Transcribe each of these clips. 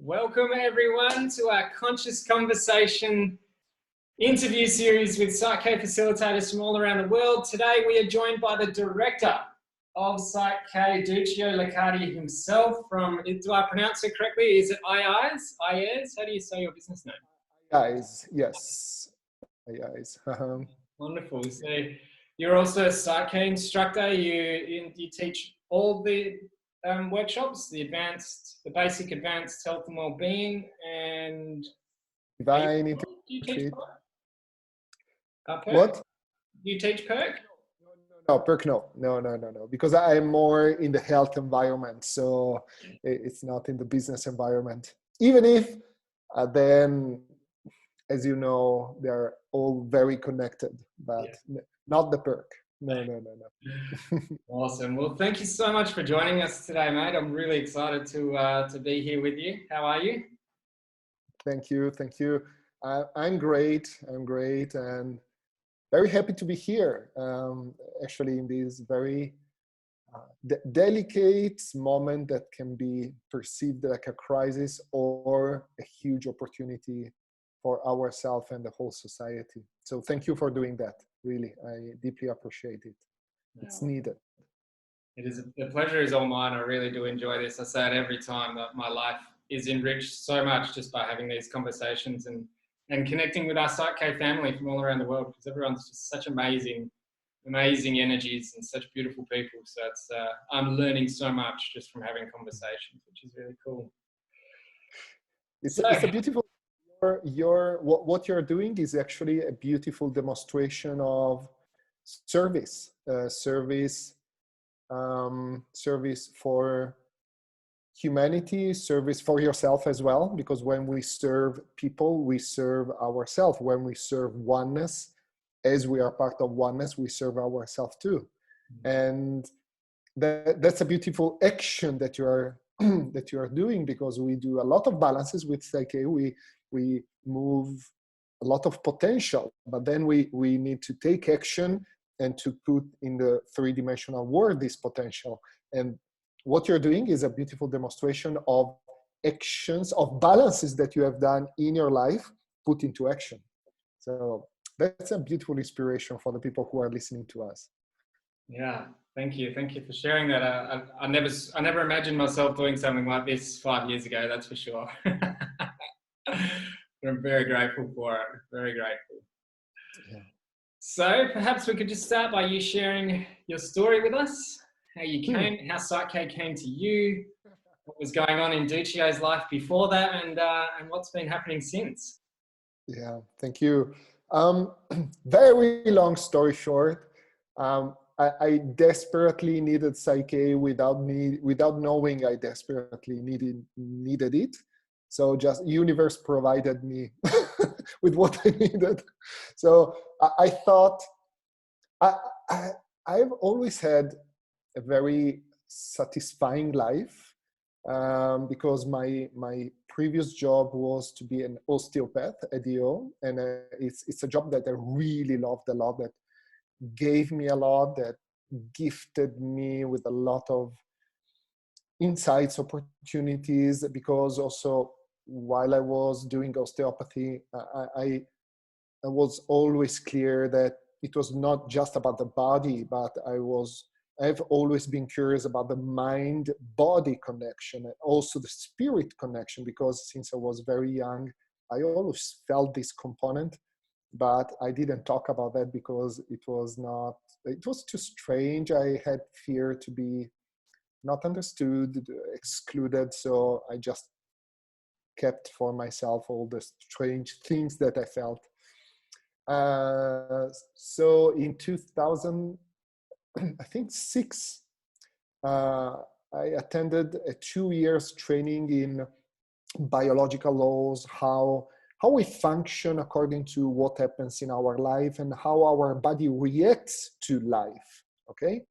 Welcome everyone to our Conscious Conversation interview series with PSYCH-K facilitators from all around the world. Today we are joined by the director of PSYCH-K, Duccio Locati himself from, do I pronounce it correctly? Is it Ieyes? Ieyes? How do you say your business name? Ieyes, yes. Ieyes. Wonderful. So you're also a PSYCH-K instructor. You teach all the workshops, the basic, advanced health and well-being, and Divine do you teach PerK. PerK? What? Do you teach PerK? No, PerK, no. Because I am more in the health environment, so it's not in the business environment. Even if then, as you know, they're all very connected, but not the PerK. No. Awesome. Well, thank you so much for joining us today, mate. I'm really excited to be here with you. How are you? Thank you. I'm great, and very happy to be here. Actually, in this very delicate moment that can be perceived like a crisis or a huge opportunity for ourselves and the whole society. So thank you for doing that. Really, I deeply appreciate it. It's needed. It is. The pleasure is all mine. I really do enjoy this. I say it every time that my life is enriched so much just by having these conversations and connecting with our PSYCH-K family from all around the world, because everyone's just such amazing energies and such beautiful people. So it's I'm learning so much just from having conversations, which is really cool. It's a beautiful. What you're doing is actually a beautiful demonstration of service for humanity, service for yourself as well, because when we serve people, we serve ourselves. When we serve oneness, as we are part of oneness, we serve ourselves too. And that's a beautiful action that you are doing, because we do a lot of balances with PSYCH-K. We move a lot of potential, but then we need to take action and to put in the three-dimensional world this potential. And what you're doing is a beautiful demonstration of actions, of balances that you have done in your life, put into action. So that's a beautiful inspiration for the people who are listening to us. Yeah, thank you for sharing that. I never imagined myself doing something like this 5 years ago, that's for sure. But I'm very grateful for it, very grateful. Yeah. So perhaps we could just start by you sharing your story with us, how you came, how PSYCH-K came to you, what was going on in Duccio's life before that, and what's been happening since. Yeah, thank you. Very long story short, I desperately needed PSYCH-K without knowing I desperately needed it. So just universe provided me with what I needed. So I thought I've always had a very satisfying life, because my previous job was to be an osteopath at DO, and it's a job that I really loved a lot, that gave me a lot, that gifted me with a lot of insights, opportunities, because also while I was doing osteopathy, I was always clear that it was not just about the body, but I've always been curious about the mind-body connection and also the spirit connection, because since I was very young, I always felt this component, but I didn't talk about that because it was too strange. I had fear to be not understood, excluded, so I just kept for myself all the strange things that I felt. So in 2000, I think 6, I attended a 2 years training in biological laws, how we function according to what happens in our life and how our body reacts to life, okay?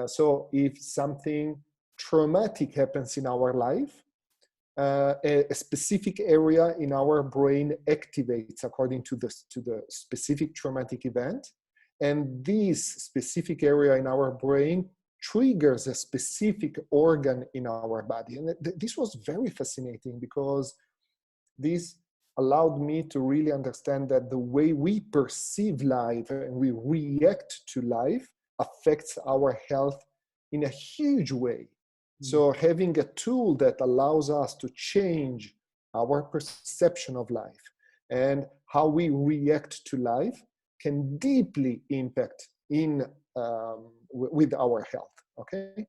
So if something traumatic happens in our life, a specific area in our brain activates according to the specific traumatic event. And this specific area in our brain triggers a specific organ in our body. And this was very fascinating because this allowed me to really understand that the way we perceive life and we react to life affects our health in a huge way. So having a tool that allows us to change our perception of life and how we react to life can deeply impact with our health, okay?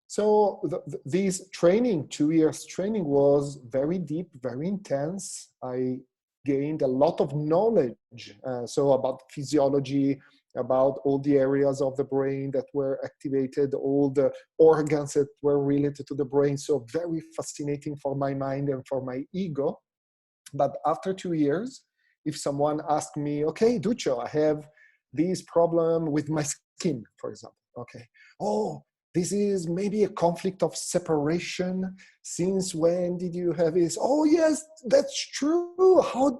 So this training, 2 years training, was very deep, very intense. I gained a lot of knowledge, so about physiology, about all the areas of the brain that were activated, all the organs that were related to the brain. So very fascinating for my mind and for my ego. But after 2 years, if someone asked me, okay, Duccio, I have this problem with my skin, for example. Okay. Oh, this is maybe a conflict of separation. Since when did you have this? Oh, yes, that's true. How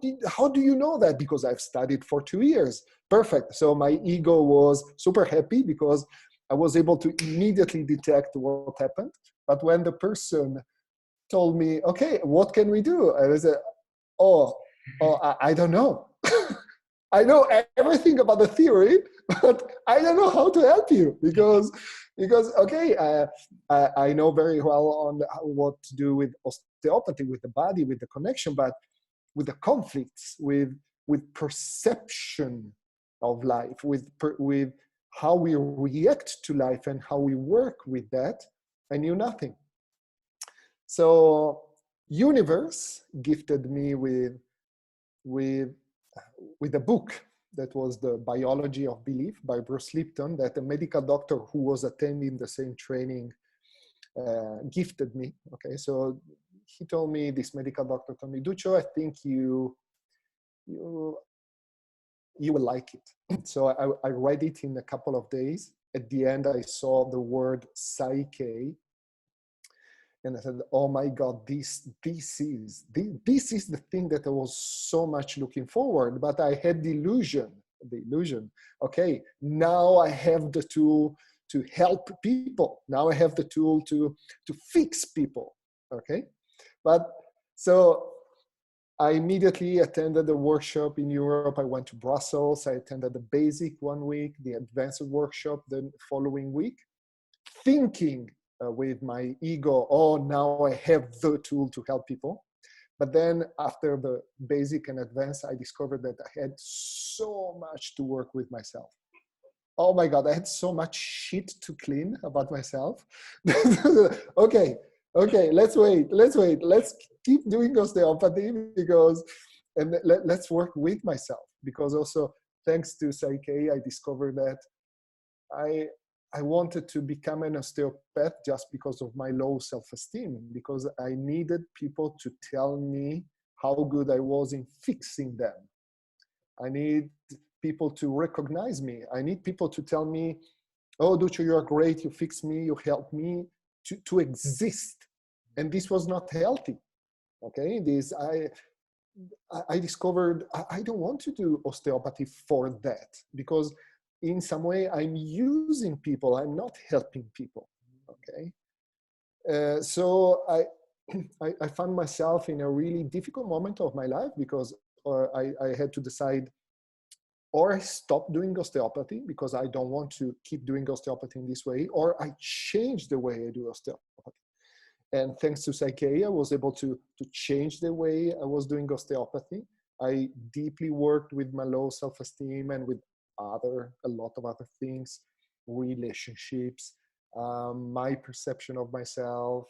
do you know that? Because I've studied for 2 years. Perfect. So my ego was super happy because I was able to immediately detect what happened. But when the person told me, okay, what can we do? I was I don't know. I know everything about the theory, but I don't know how to help you because okay, I know very well on what to do with osteopathy, with the body, with the connection, but with the conflicts, with perception of life, with how we react to life and how we work with that, I knew nothing. So universe gifted me with a book that was The Biology of Belief by Bruce Lipton, that a medical doctor who was attending the same training gifted me. Okay, so he told me, this medical doctor told me, Duccio, I think you will like it. So I read it in a couple of days. At the end, I saw the word PSYCH-K, and I said, oh my God, this is the thing that I was so much looking forward, but I had the illusion. Okay, now I have the tool to help people. Now I have the tool to fix people, okay? But so I immediately attended a workshop in Europe. I went to Brussels. I attended the basic 1 week, the advanced workshop the following week, thinking with my ego, oh, now I have the tool to help people. But then after the basic and advanced, I discovered that I had so much to work with myself. Oh my God, I had so much shit to clean about myself. Okay, let's wait. Let's keep doing osteopathy and let's work with myself. Because also, thanks to PSYCH-K, I discovered that I wanted to become an osteopath just because of my low self-esteem, because I needed people to tell me how good I was in fixing them. I need people to recognize me. I need people to tell me, oh, Duccio, you're great. You fix me. You help me to exist. And this was not healthy. Okay, I discovered I don't want to do osteopathy for that, because in some way I'm using people, I'm not helping people, okay? So I found myself in a really difficult moment of my life, because I had to decide, or I stop doing osteopathy because I don't want to keep doing osteopathy in this way, or I change the way I do osteopathy. And thanks to PSYCH-K, I was able to change the way I was doing osteopathy. I deeply worked with my low self-esteem and with a lot of other things, relationships, my perception of myself,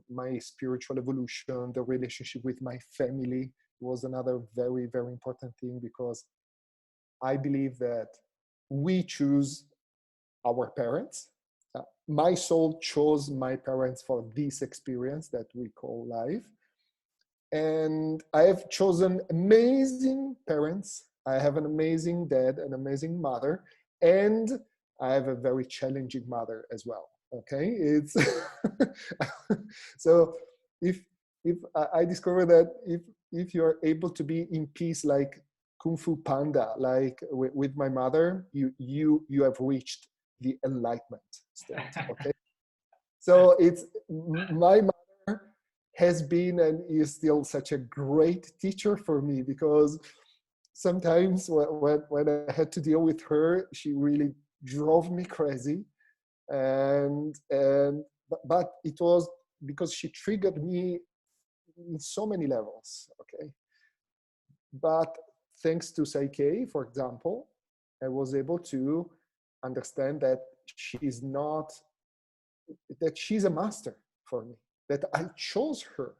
my spiritual evolution, the relationship with my family was another very, very important thing, because I believe that we choose our parents. My soul chose my parents for this experience that we call life. And I have chosen amazing parents. I have an amazing dad, an amazing mother, and I have a very challenging mother as well. Okay, it's so if I discover that if you're able to be in peace like Kung Fu Panda, like with my mother, you have reached the enlightenment state. Okay, so it's my mother has been and is still such a great teacher for me, because sometimes when I had to deal with her, she really drove me crazy, but it was because she triggered me in so many levels. Okay, but thanks to PSYCH-K, for example, I was able to understand that she's not, that she's a master for me, that I chose her.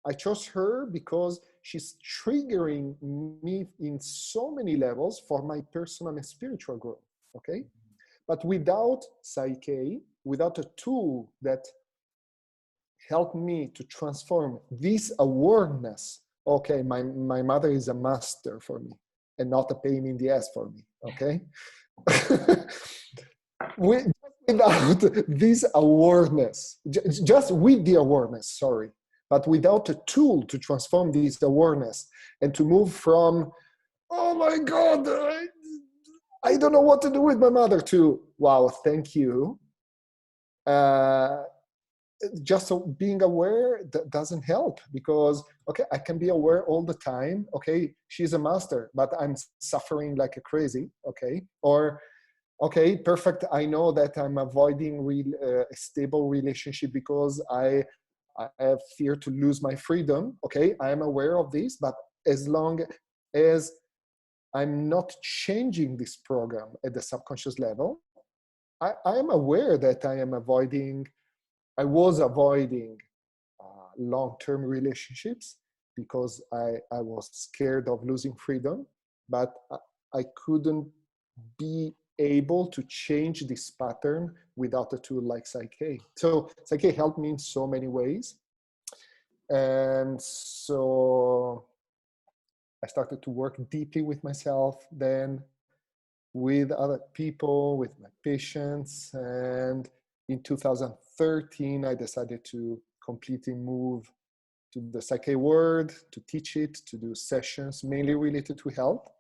I chose her because she's triggering me in so many levels for my personal and spiritual growth. Okay, but without PSYCH-K, without a tool that helped me to transform this awareness, okay, my mother is a master for me and not a pain in the ass for me. Okay. Without this awareness, just with the awareness, sorry, but without a tool to transform this awareness and to move from, oh my God, I don't know what to do with my mother, to, wow, thank you. Just so being aware that doesn't help, because, okay, I can be aware all the time. Okay, she's a master, but I'm suffering like a crazy. Okay, or okay, perfect. I know that I'm avoiding a stable relationship because I have fear to lose my freedom. Okay, I am aware of this, but as long as I'm not changing this program at the subconscious level, I am aware that I was avoiding long-term relationships because I was scared of losing freedom, but I couldn't be able to change this pattern without a tool like PSYCH-K. So PSYCH-K helped me in so many ways. And so I started to work deeply with myself, then with other people, with my patients. And in 2013, I decided to completely move to the PSYCH-K world, to teach it, to do sessions mainly related to health,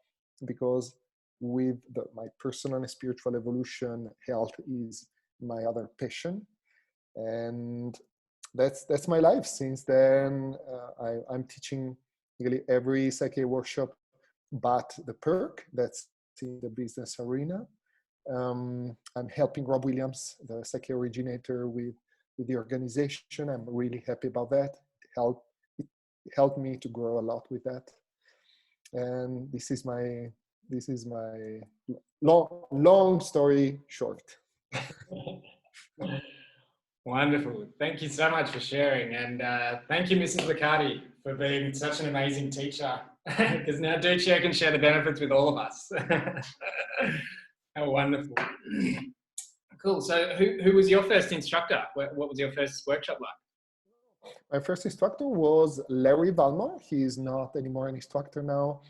because with my personal and spiritual evolution, health is my other passion. And that's my life. Since then, I'm teaching nearly every PSYCH-K workshop, but the perk, that's in the business arena. I'm helping Rob Williams, the PSYCH-K originator, with the organization. I'm really happy about that. It helped me to grow a lot with that. And this is my long story short. Wonderful. Thank you so much for sharing. And thank you, Mrs. Locati, for being such an amazing teacher. Because now Duccio can share the benefits with all of us. How wonderful. Cool. So who was your first instructor? What was your first workshop like? My first instructor was Larry Valmore. He is not anymore an instructor now.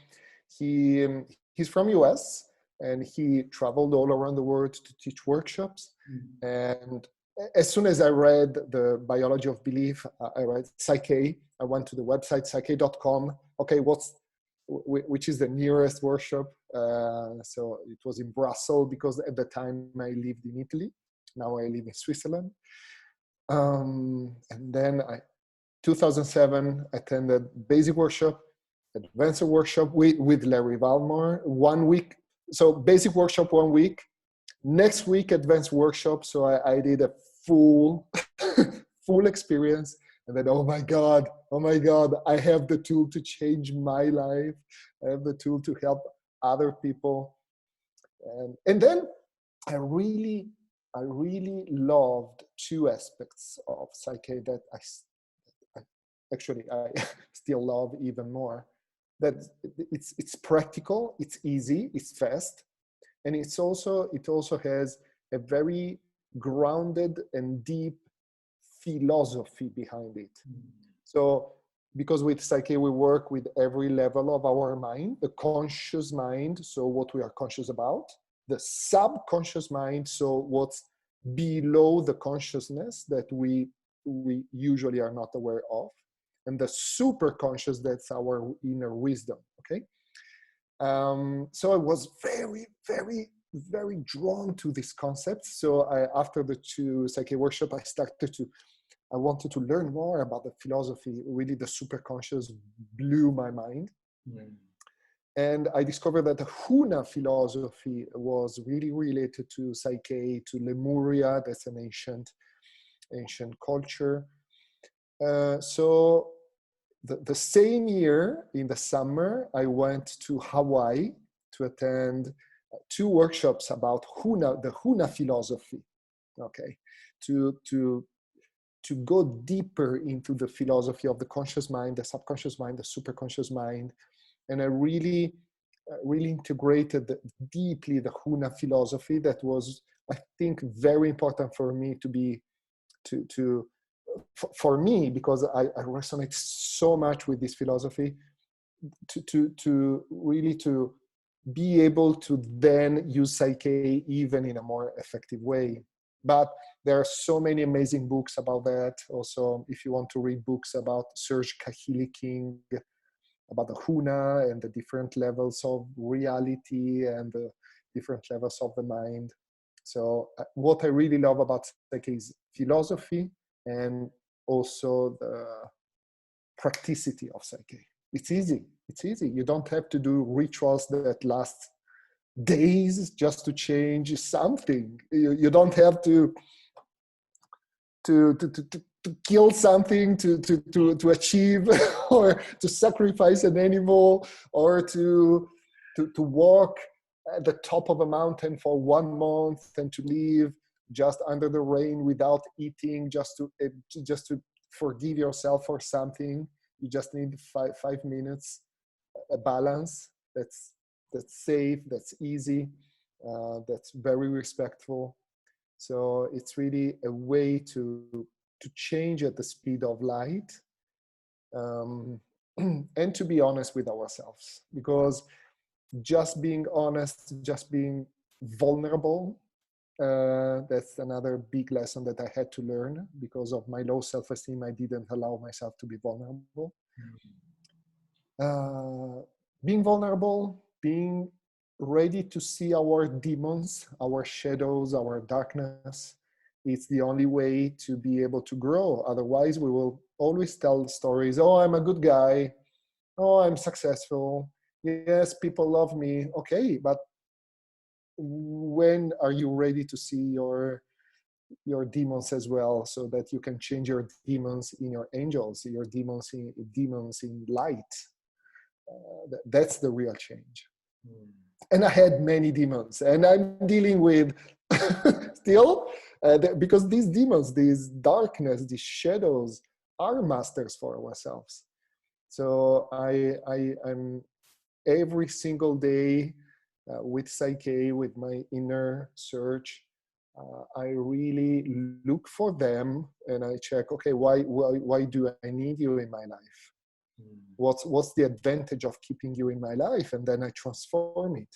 He's from US, and he traveled all around the world to teach workshops. And as soon as I read the Biology of Belief, I read PSYCH-K. I went to the website psych-k.com. Okay, which is the nearest workshop? So it was in Brussels, because at the time I lived in Italy. Now I live in Switzerland. And then 2007, attended basic workshop, advanced workshop with Larry Valmore, 1 week. So basic workshop 1 week. Next week, advanced workshop. So I did a full experience. And then, oh my God, I have the tool to change my life. I have the tool to help other people. And then I really loved two aspects of PSYCH-K that I still love even more. That it's practical, it's easy, it's fast, and it also has a very grounded and deep philosophy behind it. So because with PSYCH-K we work with every level of our mind, the conscious mind, so what we are conscious about, the subconscious mind, so what's below the consciousness that we usually are not aware of, and the super conscious, that's our inner wisdom. Okay. So I was very very drawn to this concept. So after the two Psyche workshop, I wanted to learn more about the philosophy. Really, the superconscious blew my mind. Mm. And I discovered that the Huna philosophy was really related to Psyche, to Lemuria. That's an ancient culture. So the same year, in the summer, I went to Hawaii to attend two workshops about the Huna philosophy. Okay, to go deeper into the philosophy of the conscious mind, the subconscious mind, the superconscious mind. And I really integrated deeply the Huna philosophy. That was, I think, very important for me for me, because I resonate so much with this philosophy, to really to be able to then use Psyche even in a more effective way. But there are so many amazing books about that. Also, if you want to read books about Serge Kahili-King, about the Huna and the different levels of reality and the different levels of the mind. So what I really love about Psyche is philosophy and also the practicity of Psyche. It's easy. It's easy. You don't have to do rituals that last days just to change something. You don't have to kill something to achieve, or to sacrifice an animal, or to walk at the top of a mountain for 1 month and to live just under the rain without eating, just to forgive yourself for something. You just need 5 minutes, a balance that's safe, that's easy, that's very respectful. So it's really a way to change at the speed of light, and to be honest with ourselves, because just being honest, just being vulnerable, that's another big lesson that I had to learn. Because of my low self-esteem, I didn't allow myself to be vulnerable. Being vulnerable, being ready to see our demons, our shadows, our darkness. It's the only way to be able to grow. Otherwise, we will always tell stories. Oh, I'm a good guy. Oh, I'm successful. Yes, people love me. Okay, but when are you ready to see your demons as well, so that you can change your demons in your angels, your demons in light? That's the real change. And I had many demons, and I'm dealing with still, because these demons, these darkness, these shadows, are masters for ourselves. So I'm every single day with Psyche, with my inner search. I really look for them, and I check, okay, why do I need you in my life? What's the advantage of keeping you in my life? And then I transform it.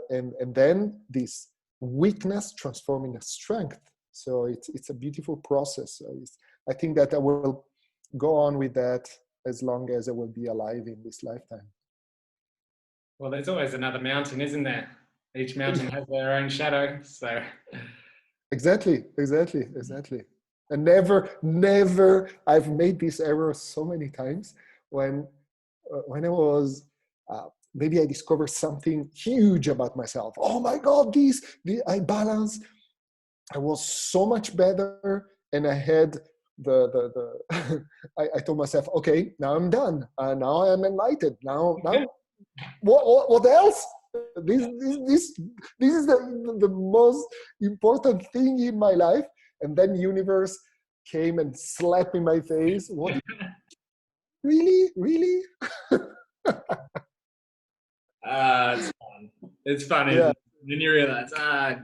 And then this weakness transform into strength. So it's a beautiful process. So I think that I will go on with that as long as I will be alive in this lifetime. Well, there's always another mountain, isn't there? Each mountain has their own shadow. So Exactly. And never, I've made this error so many times when I was, maybe I discovered something huge about myself. Oh my God, I balanced. I was so much better, and I had I told myself, okay, now I'm done. Now I'm enlightened. Now, what else? This is the most important thing in my life. And then universe came and slapped in my face. What? Really? it's fun. It's fun, Yeah. isn't it? Then you realize,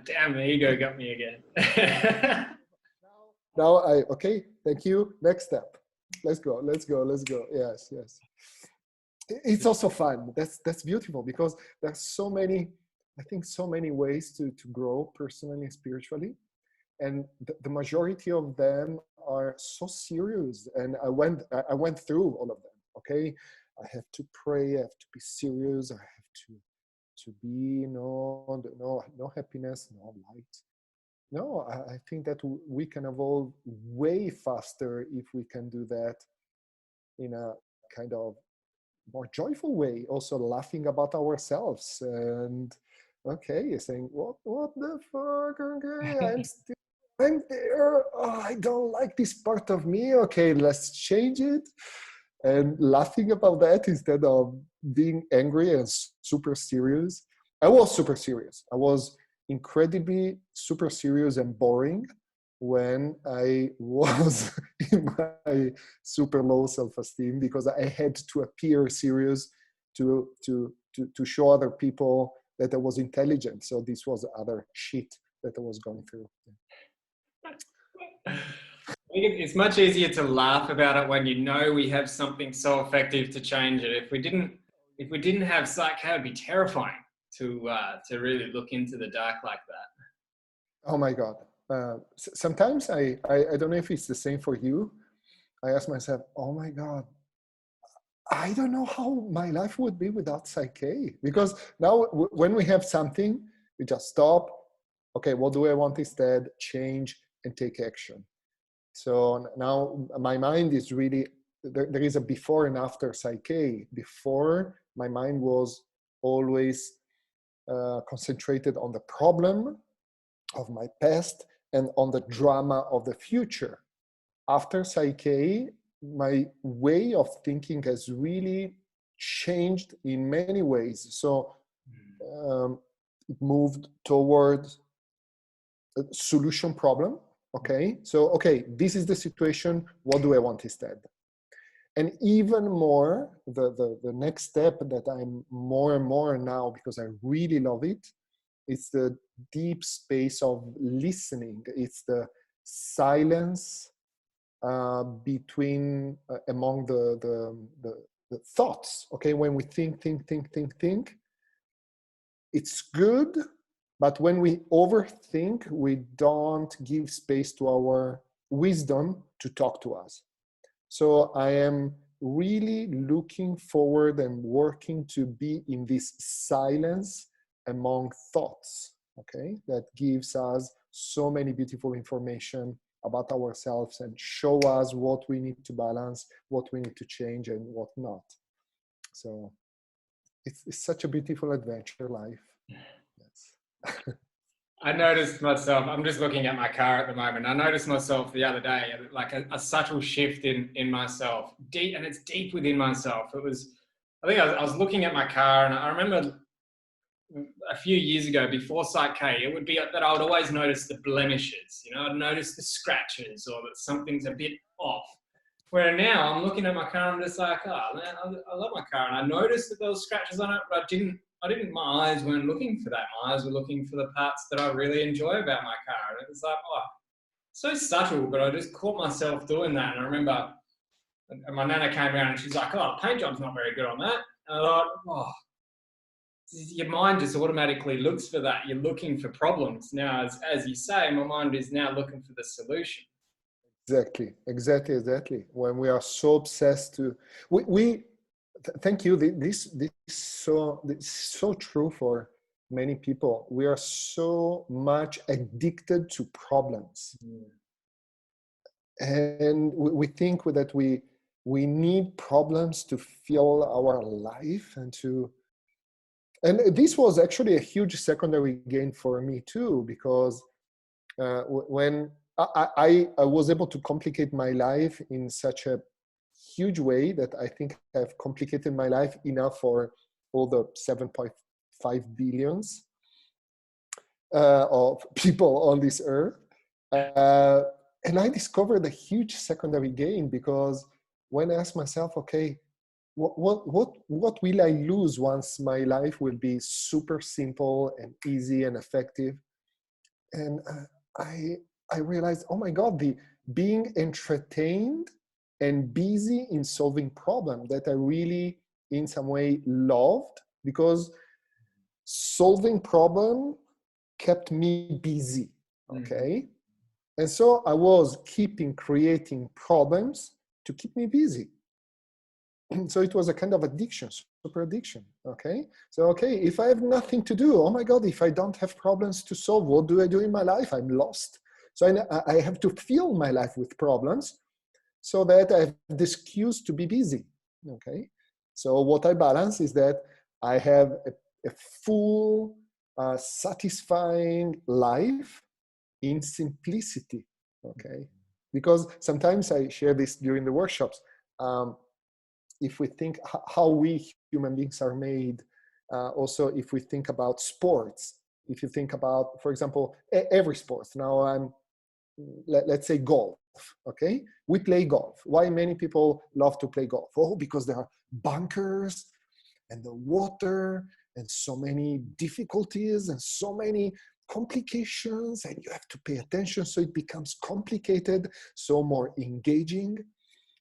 damn, the ego got me again. Now okay, thank you. Next step. Let's go. Yes. It's also fun. That's beautiful, because there's so many, I think, so many ways to grow personally and spiritually. And the majority of them are so serious. And I went through all of them. Okay. I have to pray, I have to be serious, I have to to be no happiness, no light. No, I think that we can evolve way faster if we can do that in a kind of more joyful way, also laughing about ourselves and saying what the fuck, okay, I'm there, oh, I don't like this part of me, okay, let's change it, and laughing about that instead of being angry and super serious. I was super serious. I was incredibly super serious and boring when I was in my super low self-esteem, because I had to appear serious to show other people that I was intelligent. So this was other shit that I was going through. I think it's much easier to laugh about it when you know we have something so effective to change it. If we didn't have PSYCH-K, it would be terrifying to really look into the dark like that. Oh my God. Sometimes I don't know if it's the same for you. I ask myself, oh my God, I don't know how my life would be without PSYCH-K. Because now when we have something, we just stop. Okay, what do I want instead? Change and take action. So now my mind is really, there is a before and after PSYCH-K. Before, my mind was always concentrated on the problem of my past and on the drama of the future. After PSYCH-K, my way of thinking has really changed in many ways. So it moved towards a solution problem. Okay, so this is the situation. What do I want instead? And even more, the next step that I'm more and more now, because I really love it, it's the deep space of listening. It's the silence between among the thoughts. Okay, when we think, it's good, but when we overthink, we don't give space to our wisdom to talk to us. So I am really looking forward and working to be in this silence among thoughts, okay, that gives us so many beautiful information about ourselves and show us what we need to balance, what we need to change, and what not. So it's such a beautiful adventure life. Yes. I noticed myself, I'm just looking at my car at the moment. I noticed myself the other day, like a subtle shift in myself, deep, and it's deep within myself. I think I was looking at my car, and I remember a few years ago, before PSYCH-K, it would be that I would always notice the blemishes. I'd notice the scratches or that something's a bit off. Where now I'm looking at my car, I'm just like, oh man, I love my car, and I noticed that there was scratches on it, but my eyes weren't looking for that. My eyes were looking for the parts that I really enjoy about my car. And it was like, oh, so subtle, but I just caught myself doing that. And I remember my nana came around and she's like, oh, the paint job's not very good on that. And I thought, oh, your mind just automatically looks for that. You're looking for problems. Now, as you say, my mind is now looking for the solution. Exactly. When we are so obsessed to, thank you. This is so true for many people. We are so much addicted to problems, and we think that we need problems to fill our life and this was actually a huge secondary gain for me too, because when I was able to complicate my life in such a huge way that I think I've complicated my life enough for all the 7.5 billions of people on this earth. And I discovered a huge secondary gain, because when I asked myself, okay, what will I lose once my life will be super simple and easy and effective? And I realized, oh my God, the being entertained and busy in solving problems that I really, in some way, loved, because solving problem kept me busy, okay? Mm-hmm. And so I was creating problems to keep me busy. So it was a kind of addiction. super addiction. Okay, so okay, if I have nothing to do, oh my God, if I don't have problems to solve, what do I do in my life? I'm lost. So I have to fill my life with problems so that I have the excuse to be busy. Okay, so what I balance is that I have a full, satisfying life in simplicity. Okay, because sometimes I share this during the workshops. If we think how we human beings are made, also if we think about sports, if you think about, for example, every sport. Now let's say golf. Okay, we play golf. Why many people love to play golf? Oh, because there are bunkers and the water and so many difficulties and so many complications, and you have to pay attention, so it becomes complicated, so more engaging.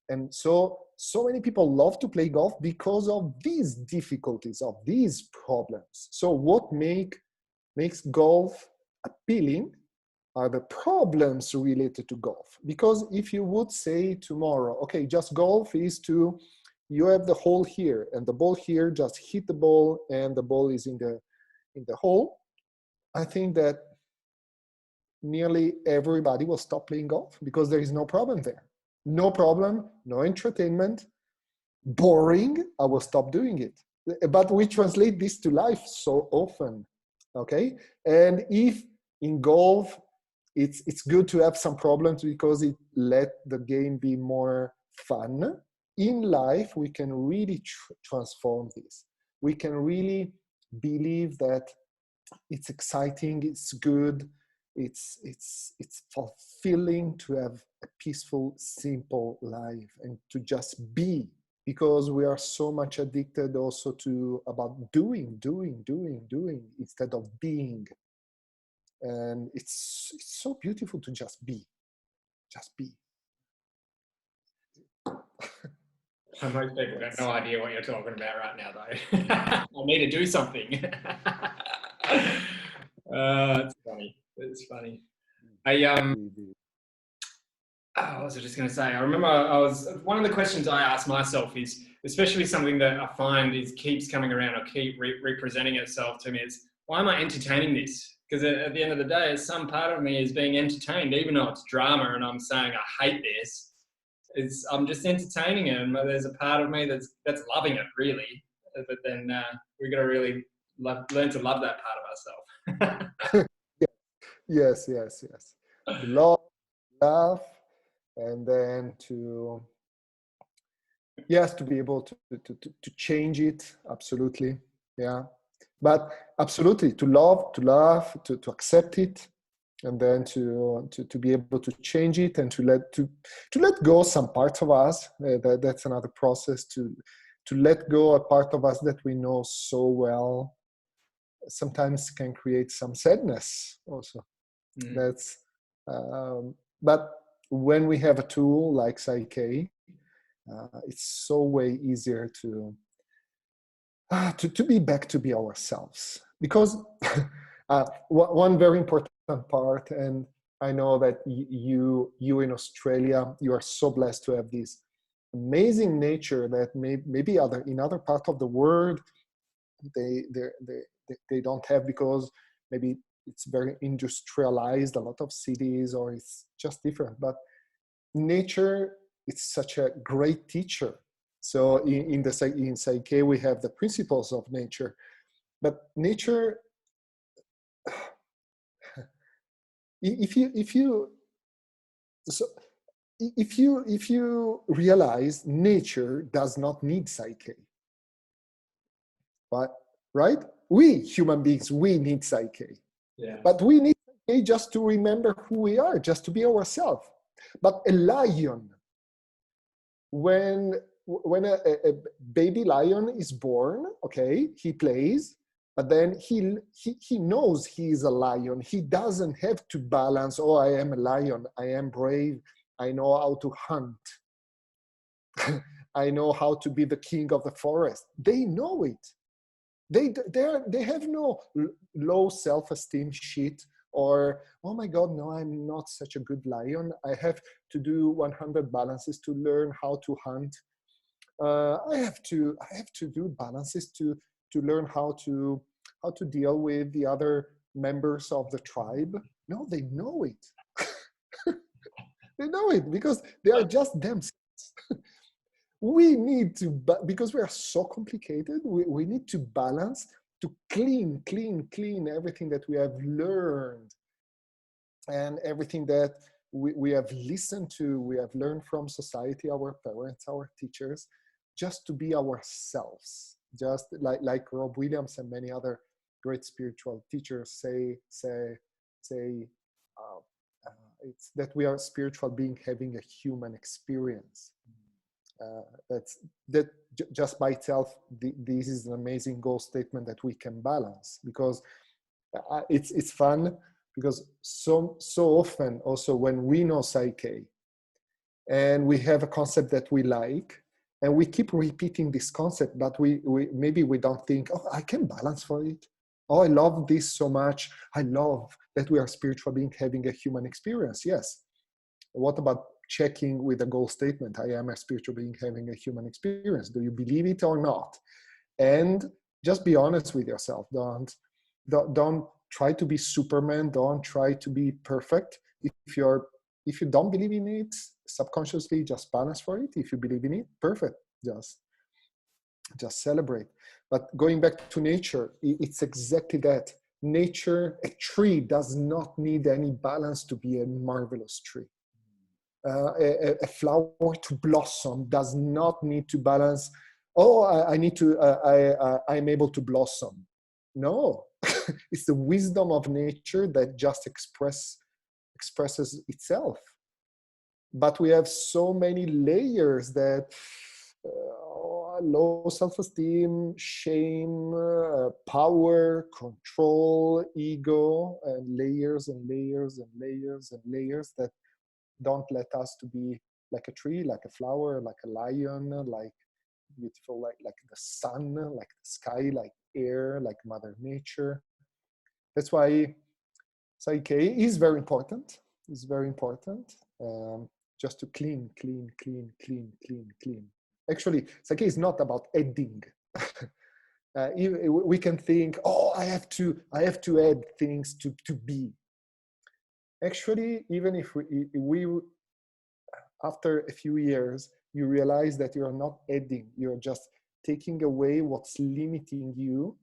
And so many people love to play golf because of these difficulties, of these problems. So what makes golf appealing are the problems related to golf. Because if you would say tomorrow, okay, just golf is to, you have the hole here and the ball here, just hit the ball and the ball is in the hole, I think that nearly everybody will stop playing golf because there is no problem there. No problem, no entertainment, boring, I will stop doing it. But we translate this to life so often, okay? And if in golf, it's good to have some problems because it let the game be more fun. In life, we can really transform this. We can really believe that it's exciting, it's good, it's fulfilling to have a peaceful, simple life and to just be, because we are so much addicted also to about doing instead of being. And it's so beautiful to just be. Most people got no idea what you're talking about right now, though. I need to do something. It's funny. It's funny. What was I just going to say? I remember one of the questions I asked myself is, especially something that I find keeps coming around or keep representing itself to me, is why am I entertaining this? Because at the end of the day, some part of me is being entertained, even though it's drama and I'm saying I hate this. I'm just entertaining it, and there's a part of me that's loving it, really. But then we've got to really learn to love that part of ourselves. Yes. To love, and then to be able to change it. Absolutely, yeah. But absolutely, to love, to accept it, and then to be able to change it and to let go some parts of us. That's another process, to let go a part of us that we know so well. Sometimes can create some sadness also. That's but when we have a tool like PSYCH-K, it's so way easier to be back to be ourselves. Because one very important part, and I know that you in Australia, you are so blessed to have this amazing nature that maybe in other parts of the world they don't have, because maybe it's very industrialized, a lot of cities, or it's just different. But nature, it's such a great teacher. So in PSYCH-K, we have the principles of nature, but nature, if you realize nature does not need PSYCH-K, but right? We human beings, we need PSYCH-K. Yeah. But we need PSYCH-K just to remember who we are, just to be ourselves. But a lion, when a baby lion is born, okay, he plays, but then he knows he is a lion. He doesn't have to balance, oh, I am a lion, I am brave, I know how to hunt. I know how to be the king of the forest. They know it. They have no low self-esteem shit, or, oh my God, no, I'm not such a good lion. I have to do 100 balances to learn how to hunt. I have to do balances to learn how to deal with the other members of the tribe. No, they know it. They know it because they are just themselves. We need to, because we are so complicated, we need to balance, to clean everything that we have learned and everything that we have listened to, we have learned from society, our parents, our teachers, just to be ourselves. Just like Rob Williams and many other great spiritual teachers say, it's that we are spiritual being having a human experience. That just by itself, this is an amazing goal statement that we can balance, because it's fun, because so often also when we know Psych-K and we have a concept that we like and we keep repeating this concept, but we maybe we don't think, oh, I can balance for it. Oh, I love this so much. I love that we are spiritual being having a human experience. Yes. What about checking with a goal statement? I am a spiritual being having a human experience. Do you believe it or not? And just be honest with yourself. Don't try to be Superman. Don't try to be perfect. If you don't believe in it, subconsciously just balance for it. If you believe in it, perfect. Just celebrate. But going back to nature, it's exactly that. Nature, a tree does not need any balance to be a marvelous tree. A flower to blossom does not need to balance. Oh, I'm able to blossom. No, it's the wisdom of nature that just expresses itself. But we have so many layers that low self-esteem, shame, power, control, ego, and layers and layers and layers and layers that don't let us to be like a tree, like a flower, like a lion, like beautiful, like the sun, like the sky, like air, like Mother Nature. That's why Psych-K is very important. It's very important. Just to clean. Actually, Psych-K is not about adding. We can think, oh, I have to add things to be. Actually, even if we after a few years, you realize that you're not adding, you're just taking away what's limiting you,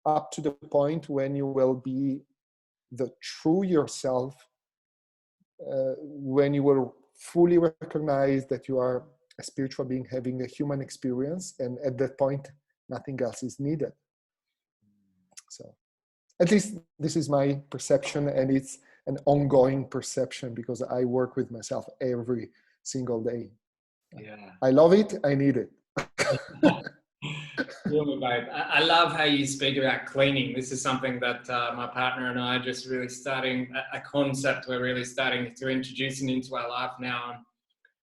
up to the point when you will be the true yourself, when you will fully recognize that you are a spiritual being having a human experience, and at that point, nothing else is needed. So at least this is my perception, and it's an ongoing perception because I work with myself every single day. Yeah, I love it. I need it. I love how you speak about cleaning. This is something that my partner and I are just really starting, a concept we're really starting to introduce into our life now. And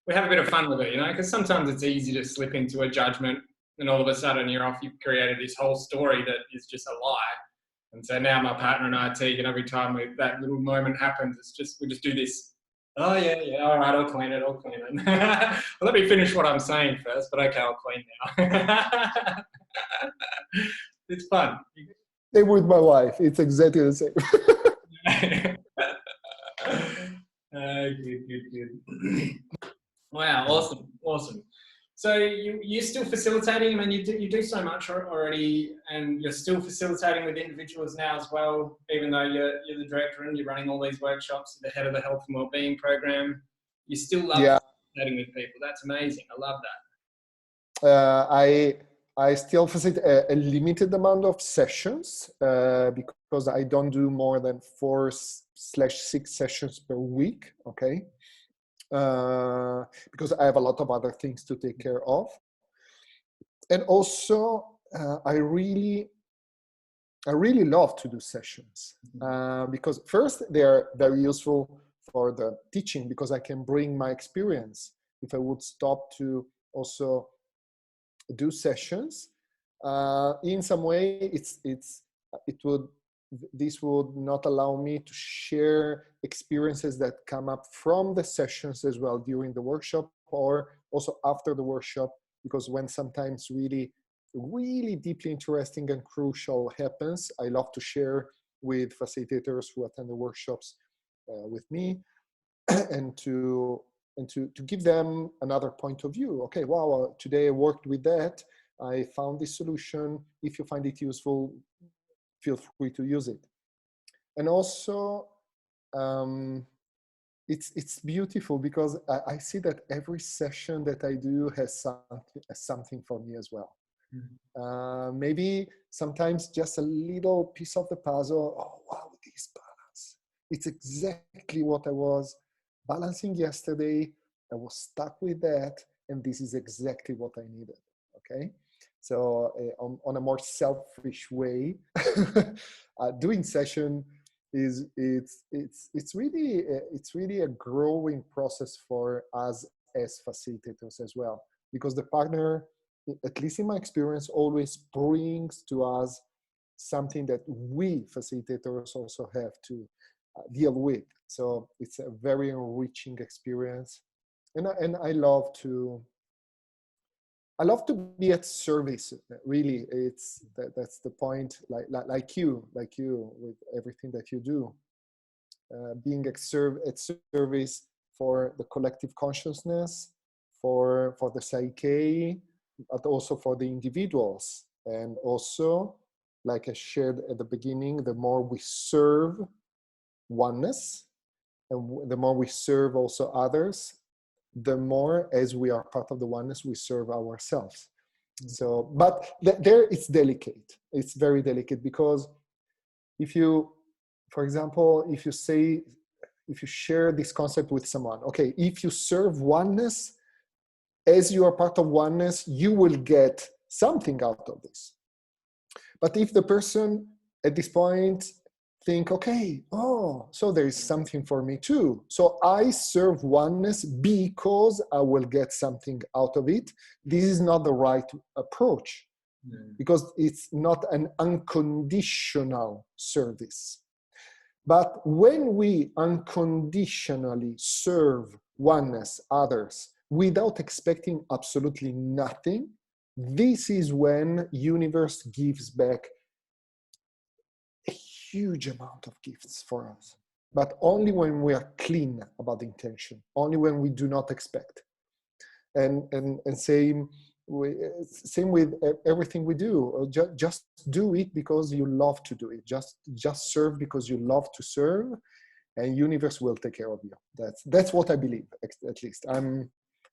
we have a bit of fun with it, because sometimes it's easy to slip into a judgment and all of a sudden you've created this whole story that is just a lie. And so now my partner and I are Tegan, every time that little moment happens, we just do this. Oh yeah, all right, I'll clean it. Well, let me finish what I'm saying first, but okay, I'll clean now. It's fun. Same with my wife. It's exactly the same. Good. Wow, awesome. So you're still facilitating. I mean, you do so much already, and you're still facilitating with individuals now as well. Even though you're the director and you're running all these workshops, the head of the health and wellbeing program, you still love facilitating with people. That's amazing. I love that. I still facilitate a limited amount of sessions because I don't do more than 4/6 sessions per week. Okay. Because I have a lot of other things to take care of. And also, I really love to do sessions because first, they are very useful for the teaching because I can bring my experience. If I would stop to also do sessions, in some way, this would not allow me to share experiences that come up from the sessions as well during the workshop or also after the workshop because when sometimes really, really deeply interesting and crucial happens, I love to share with facilitators who attend the workshops with me, and to give them another point of view. Okay, wow, today I worked with that. I found this solution. If you find it useful, feel free to use it. And also, it's beautiful because I see that every session that I do has something for me as well. Maybe sometimes just a little piece of the puzzle. Oh, wow, this balance. It's exactly what I was balancing yesterday. I was stuck with that, and this is exactly what I needed. Okay, so on a more selfish way, doing session it's really a growing process for us as facilitators as well, because the partner, at least in my experience, always brings to us something that we facilitators also have to deal with. So it's a very enriching experience, and I love to be at service. Really, that's the point. Like you with everything that you do, being at service for the collective consciousness, for the psyche, but also for the individuals. And also, like I shared at the beginning, the more we serve oneness, and the more we serve also others, the more, as we are part of the oneness, we serve ourselves. So, but there it's delicate. It's very delicate, because if you, for example, if you share this concept with someone, okay, if you serve oneness, as you are part of oneness, you will get something out of this. But if the person at this point think, okay, oh, so there is something for me too. So I serve oneness because I will get something out of it. This is not the right approach, because it's not an unconditional service. But when we unconditionally serve oneness, others, without expecting absolutely nothing, this is when universe gives back a huge amount of gifts for us. But only when we are clean about the intention, only when we do not expect. And same with everything we do. Just do it because you love to do it. Just serve because you love to serve, and universe will take care of you. That's what I believe, at least.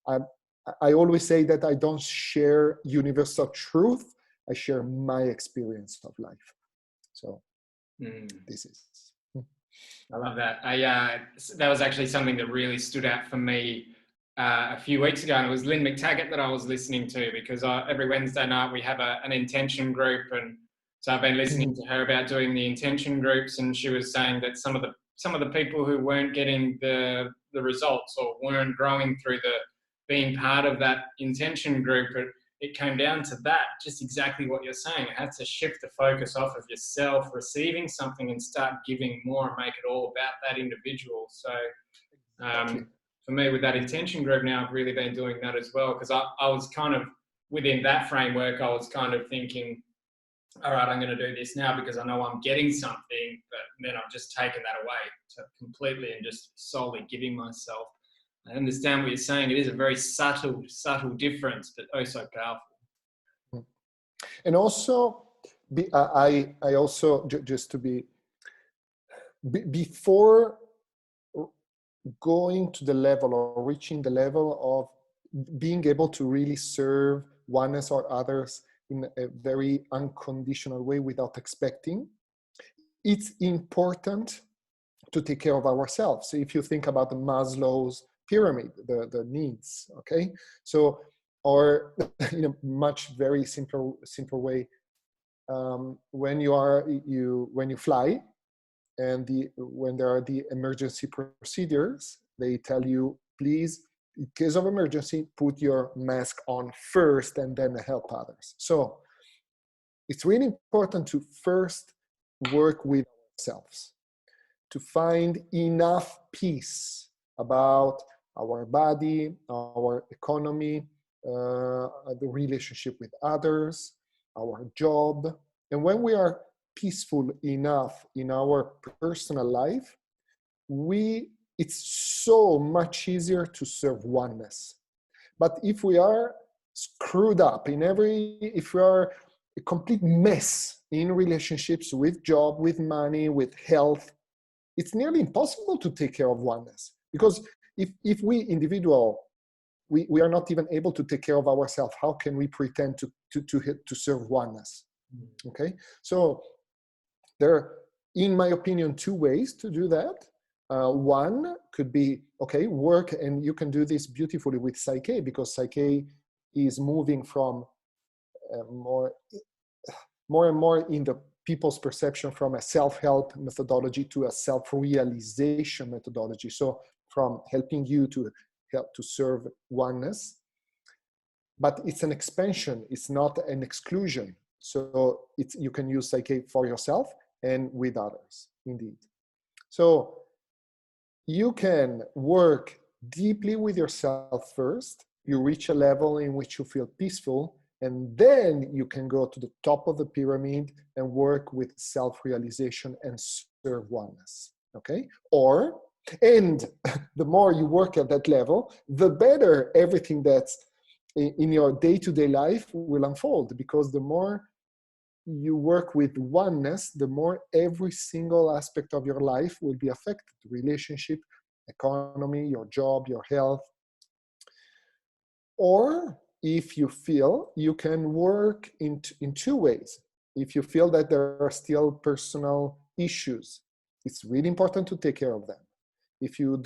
I always say that I don't share universal truth. I share my experience of life. So this is. I love that. That was actually something that really stood out for me a few weeks ago, and it was Lynn McTaggart that I was listening to, because every Wednesday night we have an intention group, and so I've been listening to her about doing the intention groups, and she was saying that some of the people who weren't getting the results or weren't growing through being part of that intention group, it came down to that, just exactly what you're saying. It had to shift the focus off of yourself receiving something and start giving more and make it all about that individual. So for me, with that intention group now, I've really been doing that as well, because I was kind of, within that framework, I was kind of thinking, all right, I'm going to do this now because I know I'm getting something, but then I've just taken that away completely and just solely giving myself. I understand what you're saying. It is a very subtle difference, but oh so powerful. And also, I also, just to be, before going to the level or reaching the level of being able to really serve oneness or others in a very unconditional way without expecting, it's important to take care of ourselves. So if you think about the Maslow's pyramid, the needs, okay? So, or in a much very simple way, when you fly, and when there are the emergency procedures, they tell you, please, in case of emergency, put your mask on first and then help others. So it's really important to first work with ourselves, to find enough peace about our body, our economy, the relationship with others, our job. And when we are peaceful enough in our personal life, it's so much easier to serve oneness. But if we are screwed up if we are a complete mess in relationships, with job, with money, with health, it's nearly impossible to take care of oneness. Because if we individual, we are not even able to take care of ourselves, how can we pretend to serve oneness? Okay, so there are, in my opinion, two ways to do that. One could be, okay, work, and you can do this beautifully with PSYCH-K, because PSYCH-K is moving from more and more in the people's perception from a self-help methodology to a self-realization methodology. So from helping you to help to serve oneness, but it's an expansion, it's not an exclusion. So you can use PSYCH-K for yourself and with others, indeed. So you can work deeply with yourself first. You reach a level in which you feel peaceful, and then you can go to the top of the pyramid and work with self-realization and serve oneness, okay? And the more you work at that level, the better everything that's in your day-to-day life will unfold, because the more you work with oneness, the more every single aspect of your life will be affected: relationship, economy, your job, your health. Or if you feel, you can work in two ways. If you feel that there are still personal issues, it's really important to take care of them. If you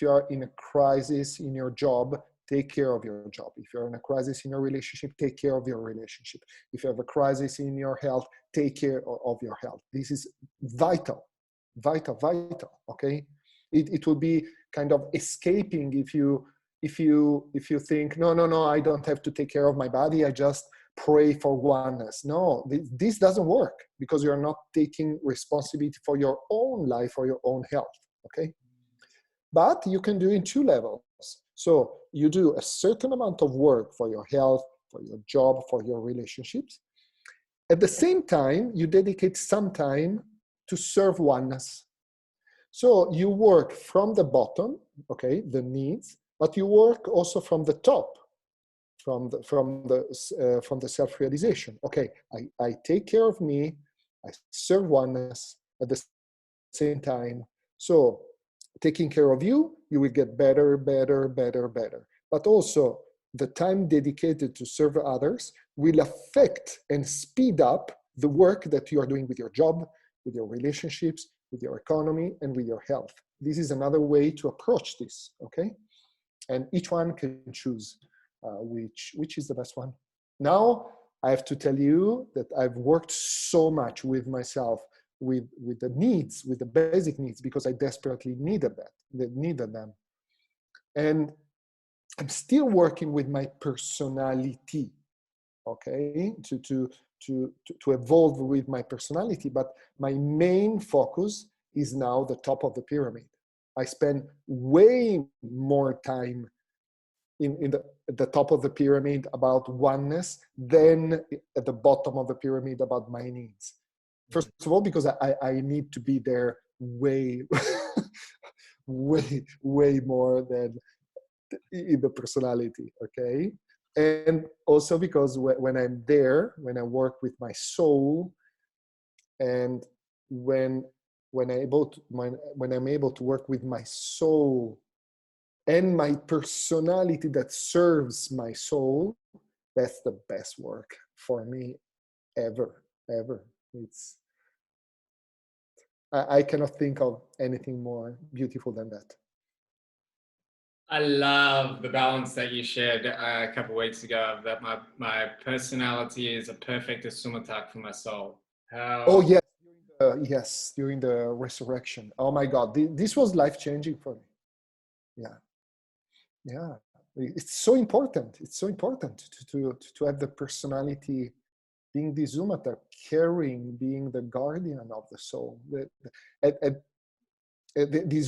are in a crisis in your job, take care of your job. If you're in a crisis in your relationship, take care of your relationship. If you have a crisis in your health, take care of your health. This is vital, vital, vital, okay? It will be kind of escaping if you think, no, I don't have to take care of my body, I just pray for oneness. No, this doesn't work, because you're not taking responsibility for your own life or your own health, okay? But you can do in two levels. So you do a certain amount of work for your health, for your job, for your relationships. At the same time, you dedicate some time to serve oneness. So you work from the bottom, okay, the needs, but you work also from the top, from the self-realization. Okay, I take care of me, I serve oneness at the same time. So taking care of you, you will get better, better, better, better. But also the time dedicated to serve others will affect and speed up the work that you are doing with your job, with your relationships, with your economy, and with your health. This is another way to approach this, okay? And each one can choose which is the best one. Now, I have to tell you that I've worked so much with myself, with the needs, with the basic needs, because I desperately needed them. And I'm still working with my personality, okay, to evolve with my personality, but my main focus is now the top of the pyramid. I spend way more time in the top of the pyramid about oneness than at the bottom of the pyramid about my needs. First of all, because I need to be there way, way more than in the personality, okay? And also because when I'm there, when I work with my soul, and when I'm able to work with my soul and my personality that serves my soul, that's the best work for me ever. I cannot think of anything more beautiful than that. I love the balance that you shared a couple of weeks ago, that my personality is a perfect sumatak for my soul. Oh yes, during the resurrection. Oh my God, this was life-changing for me. Yeah. It's so important. It's so important to have the personality being the Zumata, being the guardian of the soul. The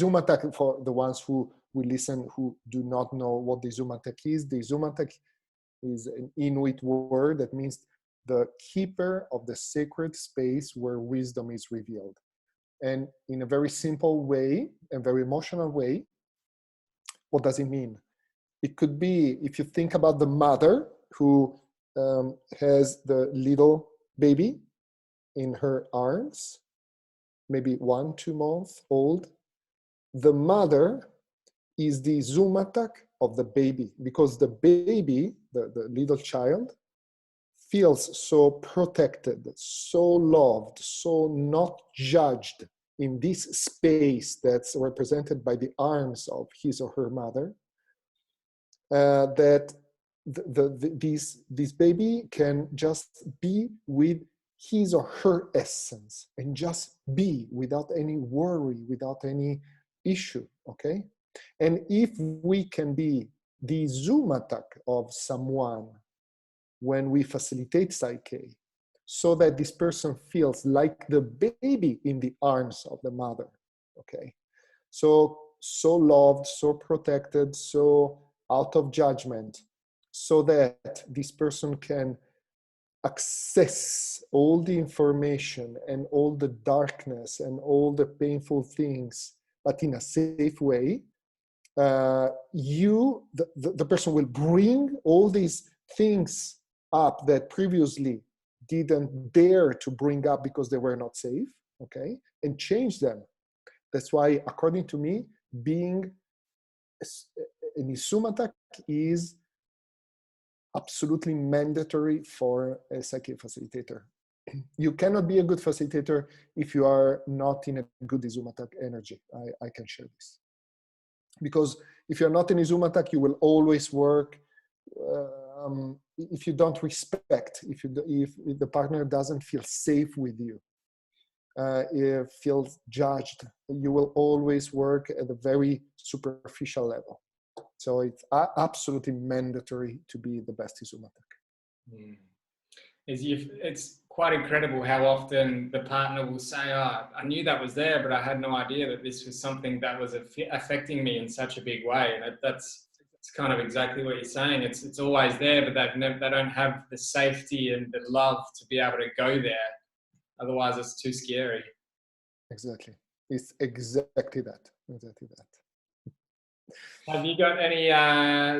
Zumatak, for the ones who listen who do not know what the Zumatak is is an Inuit word that means the keeper of the sacred space where wisdom is revealed. And in a very simple way, a very emotional way, what does it mean? It could be, if you think about the mother who has the little baby in her arms, maybe 1-2 months old, the mother is the zumatak of the baby, because the baby, the little child, feels so protected, so loved, so not judged in this space that's represented by the arms of his or her mother, that this baby can just be with his or her essence and just be without any worry, without any issue, okay? And if we can be the Zoom attack of someone when we facilitate PSYCH-K, so that this person feels like the baby in the arms of the mother, okay? So loved, so protected, so out of judgment, so that this person can access all the information and all the darkness and all the painful things, but in a safe way. The person will bring all these things up that previously didn't dare to bring up because they were not safe, okay, and change them. That's why, according to me, being an Isum attack is absolutely mandatory for a PSYCH-K facilitator. You cannot be a good facilitator if you are not in a good Izum attack energy. I can share this. Because if you're not in Izum attack, you will always work. If you don't respect, if the partner doesn't feel safe with you, if feels judged, you will always work at a very superficial level. So it's absolutely mandatory to be the best Izum attack. Mm. It's quite incredible how often the partner will say, "Oh, I knew that was there, but I had no idea that this was something that was affecting me in such a big way." And that's kind of exactly what you're saying. It's always there, but they don't have the safety and the love to be able to go there. Otherwise, it's too scary. Exactly. It's exactly that. Exactly that. Have you got any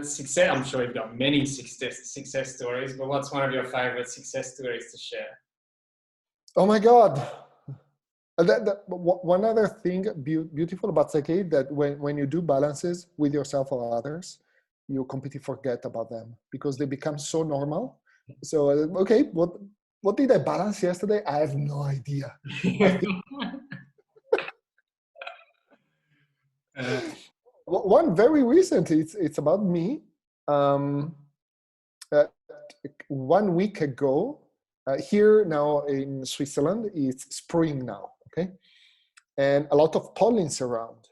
success? I'm sure you've got many success stories, but what's one of your favorite success stories to share? Oh my God. One other thing beautiful about PSYCH-K, that when you do balances with yourself or others, you completely forget about them because they become so normal. So, okay, what did I balance yesterday? I have no idea. One very recent, it's about me. 1 week ago, here now in Switzerland, it's spring now, okay? And a lot of pollens around.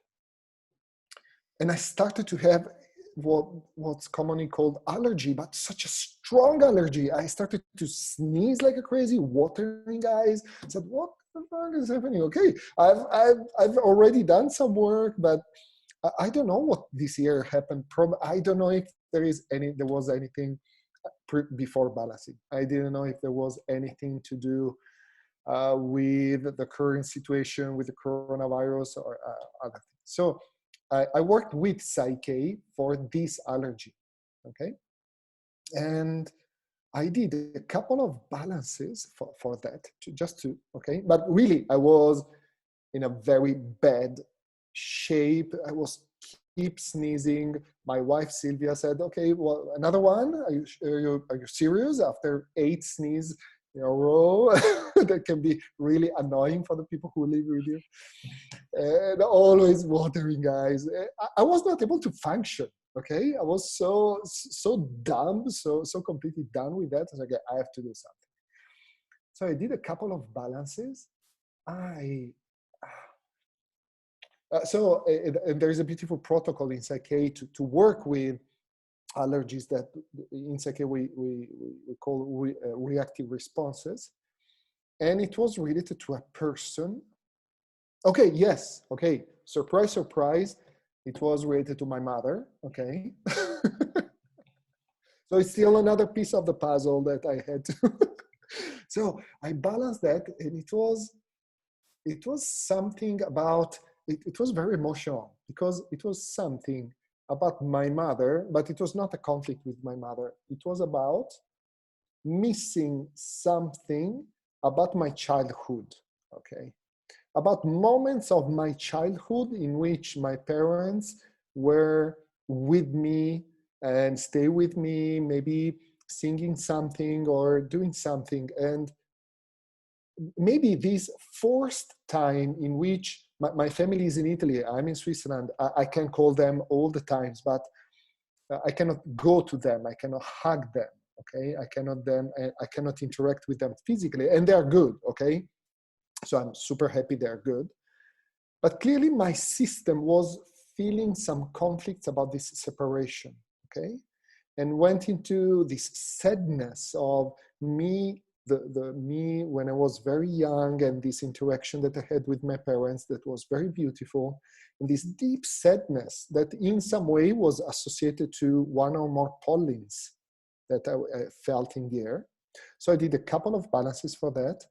And I started to have what's commonly called allergy, but such a strong allergy. I started to sneeze like a crazy, watering eyes. I said, what the fuck is happening? Okay, I've already done some work, but I don't know what this year happened. I don't know if there was anything before balancing. I didn't know if there was anything to do with the current situation with the coronavirus or other things. So I worked with PSYCH-K for this allergy, okay? And I did a couple of balances for that, okay? But really, I was in a very bad shape. I was keep sneezing. My wife Sylvia said, "Okay, well, another one. Are you serious?" After 8 sneezes in a row, that can be really annoying for the people who live with you. And always watering eyes. I was not able to function. Okay, I was so dumb, so completely done with that. I was like, I have to do something. So I did a couple of balances. There is a beautiful protocol in PSYCH-K to work with allergies that in PSYCH-K we call reactive responses. And it was related to a person. Okay, yes, okay. Surprise, surprise. It was related to my mother, okay. So it's still another piece of the puzzle that I had to. So I balanced that, and it was something about it was very emotional because it was something about my mother, but it was not a conflict with my mother. It was about missing something about my childhood, okay? About moments of my childhood in which my parents were with me and stay with me, maybe singing something or doing something. And maybe this forced time in which my family is in Italy, I'm in Switzerland, I can call them all the times, but I cannot go to them, I cannot hug them, okay? I cannot interact with them physically, and they're good, okay? So I'm super happy they're good. But clearly my system was feeling some conflicts about this separation, okay? And went into this sadness of me, the me when I was very young, and this interaction that I had with my parents that was very beautiful, and this deep sadness that in some way was associated to one or more pollens that I felt in the air. So I did a couple of balances for that,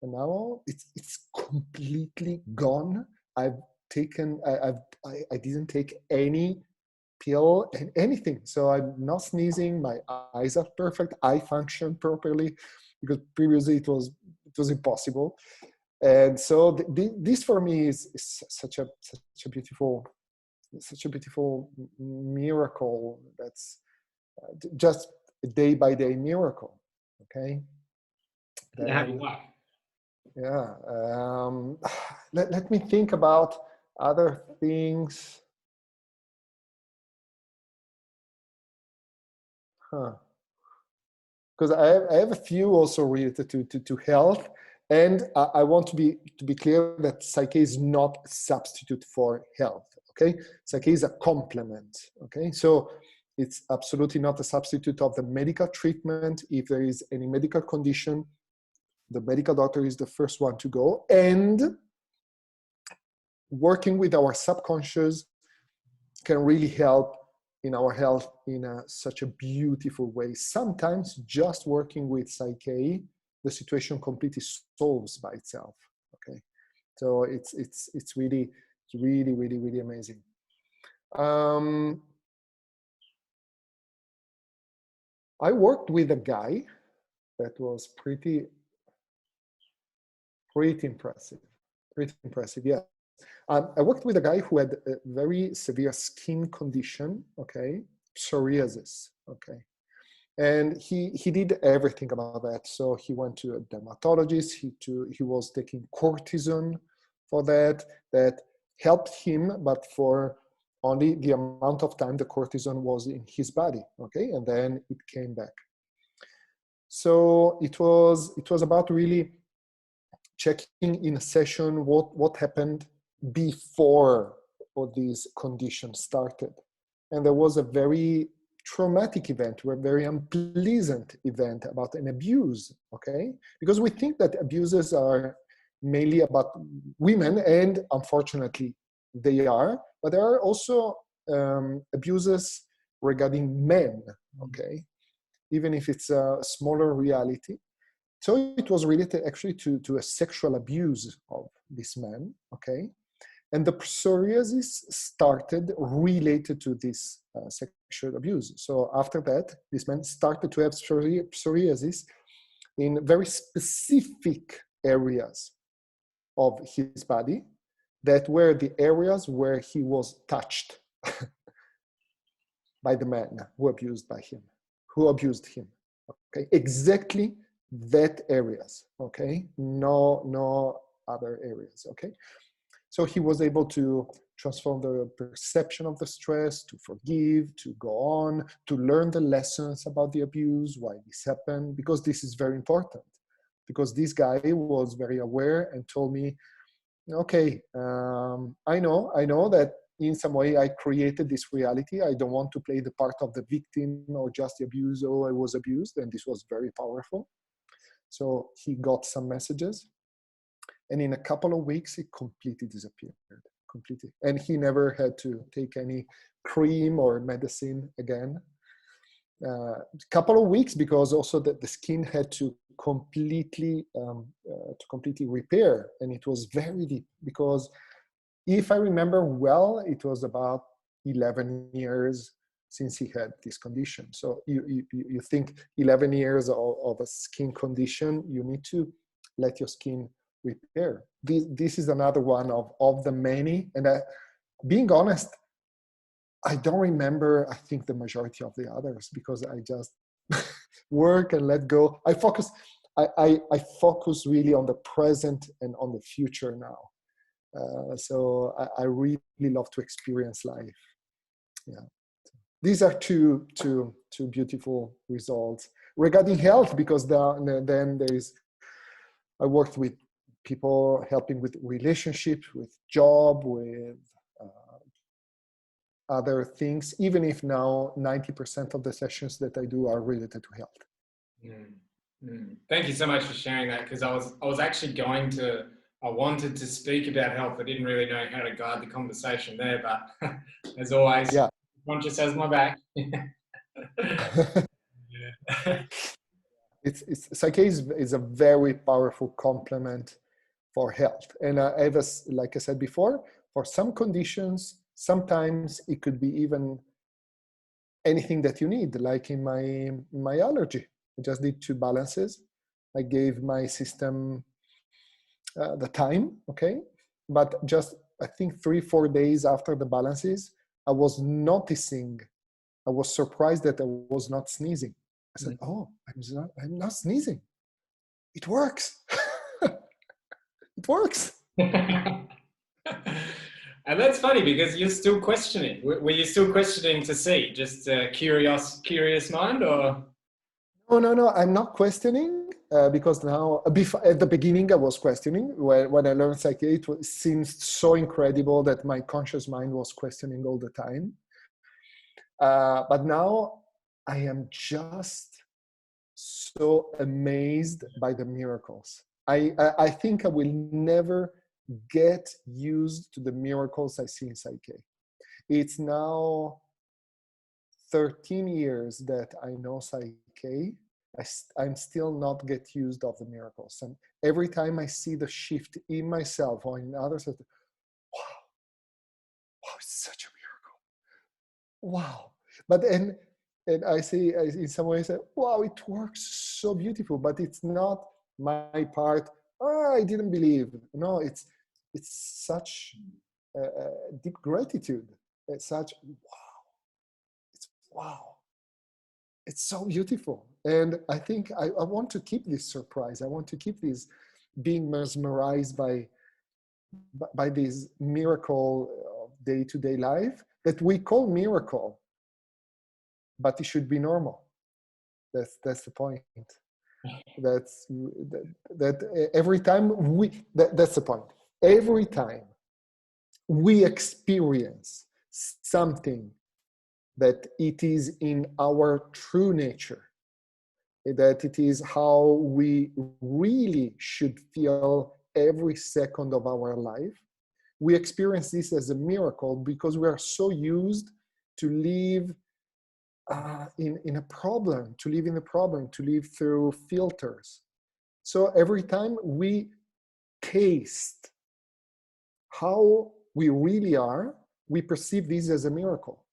and now it's completely gone. I've taken, I didn't take any pill and anything. So I'm not sneezing, my eyes are perfect, I function properly, because previously it was impossible. And so this for me is such a beautiful miracle. That's just a day by day miracle, okay? Then, yeah, let me think about other things. Because I have a few also related to health, and I want to be clear that PSYCH-K is not a substitute for health. Okay, PSYCH-K is a complement. Okay, so it's absolutely not a substitute of the medical treatment. If there is any medical condition, the medical doctor is the first one to go, and working with our subconscious can really help in our health in such a beautiful way. Sometimes just working with PSYCH-K, the situation completely solves by itself. Okay, so it's really amazing. I worked with a guy that was pretty impressive. Pretty impressive, yeah. I worked with a guy who had a very severe skin condition, okay, psoriasis, okay. And he did everything about that. So he went to a dermatologist, he was taking cortisone for that helped him, but for only the amount of time the cortisone was in his body, okay, and then it came back. So it was about really checking in a session what happened before all these conditions started. And there was a very traumatic event, a very unpleasant event about an abuse, okay? Because we think that abuses are mainly about women, and unfortunately they are, but there are also abuses regarding men, okay? Even if it's a smaller reality. So it was related actually to a sexual abuse of this man, okay? And the psoriasis started related to this sexual abuse. So after that, this man started to have psoriasis in very specific areas of his body that were the areas where he was touched by the man who abused him. Okay, exactly that areas, okay? No other areas, okay? So he was able to transform the perception of the stress, to forgive, to go on, to learn the lessons about the abuse, why this happened, because this is very important. Because this guy was very aware and told me, okay, I know that in some way I created this reality. I don't want to play the part of the victim or just the abuser, or I was abused, and this was very powerful. So he got some messages, and in a couple of weeks, it completely disappeared, completely. And he never had to take any cream or medicine again. couple of weeks, because also the skin had to completely repair, and it was very deep, because if I remember well, it was about 11 years since he had this condition. So you think 11 years of a skin condition, you need to let your skin repair. This is another one of the many. And being honest, I don't remember, I think, the majority of the others, because I just work and let go. I focus really on the present and on the future now. So I really love to experience life. Yeah, these are two beautiful results regarding health, because then there is, I worked with people helping with relationships, with job, with other things, even if now 90% of the sessions that I do are related to health. Thank you so much for sharing that, because I was actually I wanted to speak about health. I didn't really know how to guide the conversation there, but as always, yeah. Conscious has my back. PSYCH-K is a very powerful complement for health. And like I said before, for some conditions, sometimes it could be even anything that you need, like in my allergy. I just did 2 balances. I gave my system the time, okay? But just, I think 3-4 days after the balances, I was surprised that I was not sneezing. I said, oh, I'm not sneezing. It works. It works. And that's funny, because you're still questioning. Were you still questioning to see? Just a curious mind, or? No, I'm not questioning, because now, at the beginning I was questioning. When I learned PSYCH-K, it seemed so incredible that my conscious mind was questioning all the time. But now I am just so amazed by the miracles. I think I will never get used to the miracles I see in PSYCH-K. It's now 13 years that I know PSYCH-K. I'm still not get used of the miracles. And every time I see the shift in myself or in others, wow, it's such a miracle. Wow. But and I see, in some ways, wow, it works so beautiful, but it's not my part. Oh, I didn't believe. No, it's such deep gratitude. It's such, wow. It's so beautiful. And I think I want to keep this surprise. I want to keep this being mesmerized by this miracle of day-to-day life that we call miracle, but it should be normal. That's the point. That every time that's the point. Every time we experience something that it is in our true nature, that it is how we really should feel every second of our life, we experience this as a miracle, because we are so used to live in a problem, to live through filters. So every time we taste how we really are, we perceive this as a miracle.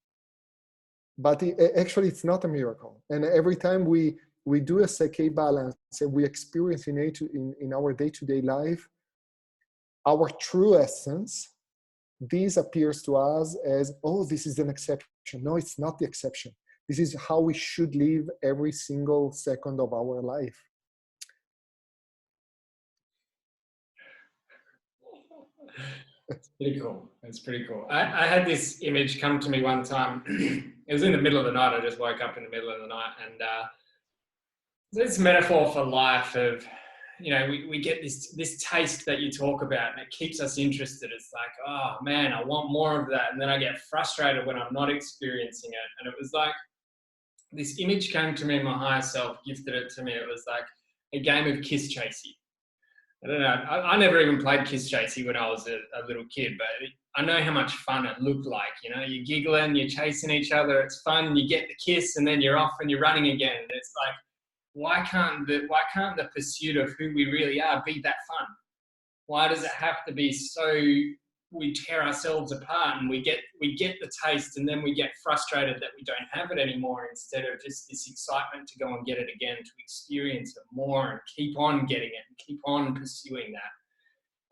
But actually, it's not a miracle. And every time we do a PSYCH-K balance and we experience in our day-to-day life our true essence, this appears to us as, oh, this is an exception. No, it's not the exception. This is how we should live every single second of our life. It's pretty cool. It's pretty cool. I had this image come to me one time. It was in the middle of the night. I just woke up in the middle of the night, and this metaphor for life of, we get this taste that you talk about, and it keeps us interested. It's like, oh man, I want more of that. And then I get frustrated when I'm not experiencing it. And it was like, this image came to me, my higher self gifted it to me. It was like a game of kiss chasing. I don't know. I never even played Kiss Chasey when I was a little kid, but I know how much fun it looked like. You know, you're giggling, you're chasing each other. It's fun. You get the kiss, and then you're off and you're running again. And it's like, why can't the pursuit of who we really are be that fun? Why does it have to be so we tear ourselves apart and we get the taste and then we get frustrated that we don't have it anymore, instead of just this excitement to go and get it again, to experience it more and keep on getting it and keep on pursuing that.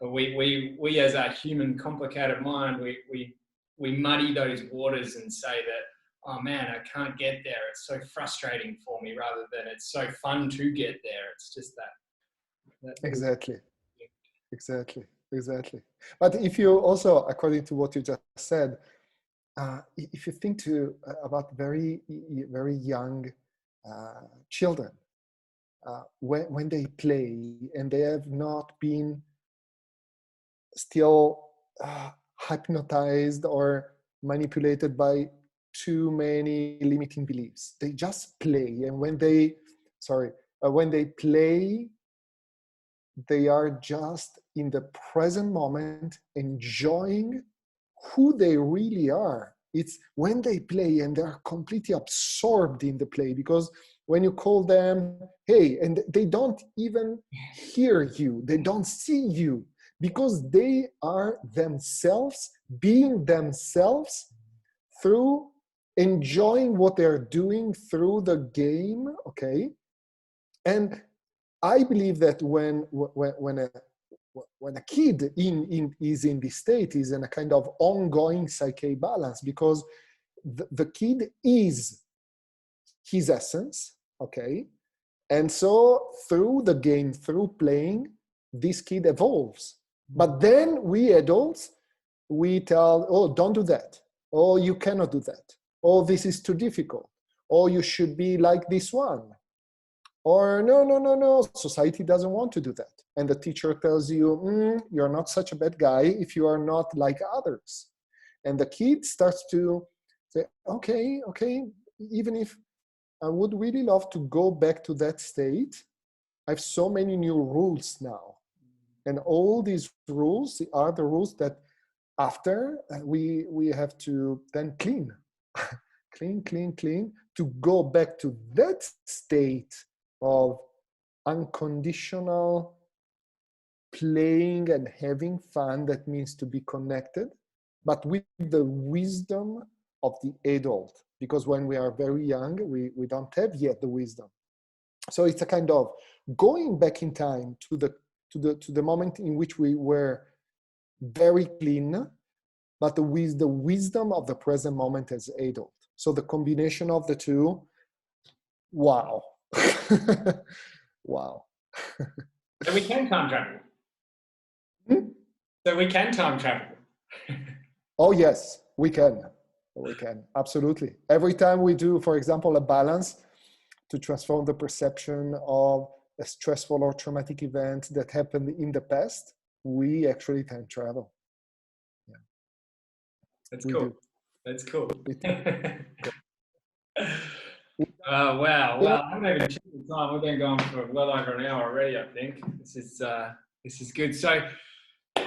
But we as a human complicated mind, we muddy those waters and say that, oh man, I can't get there. It's so frustrating for me, rather than it's so fun to get there. It's just that Exactly. Exactly. But if you also, according to what you just said, if you think about very young children, when they play and they have not been still hypnotized or manipulated by too many limiting beliefs, they just play. And when they play, they are just in the present moment, enjoying who they really are. It's when they play and they're completely absorbed in the play, because when you call them, hey, and they don't even hear you, they don't see you, because they are themselves, being themselves through enjoying what they're doing through the game, okay? And I believe that when a kid is in this state, is in a kind of ongoing Psyche balance, because the kid is his essence, okay? And so through the game, through playing, this kid evolves. But then we adults, we tell, oh, don't do that. Oh, you cannot do that. Oh, this is too difficult. Oh, you should be like this one. Or no, society doesn't want to do that. And the teacher tells you, you're not such a bad guy if you are not like others. And the kid starts to say, okay, even if I would really love to go back to that state, I have so many new rules now. And all these rules are the rules that after we have to then clean to go back to that state of unconditional playing and having fun. That means to be connected, but with the wisdom of the adult, because when we are very young, we don't have yet the wisdom. So it's a kind of going back in time to the moment in which we were very clean, but with the wisdom of the present moment as adult. So the combination of the two, wow. Wow. So we can time travel. So we can time travel. Oh yes, we can. We can, absolutely. Every time we do, for example, a balance to transform the perception of a stressful or traumatic event that happened in the past, we actually time travel. Yeah. That's cool. Do. That's cool. Wow. Well, I haven't even checked the time. We've been going for well over an hour already, I think. This is good. So,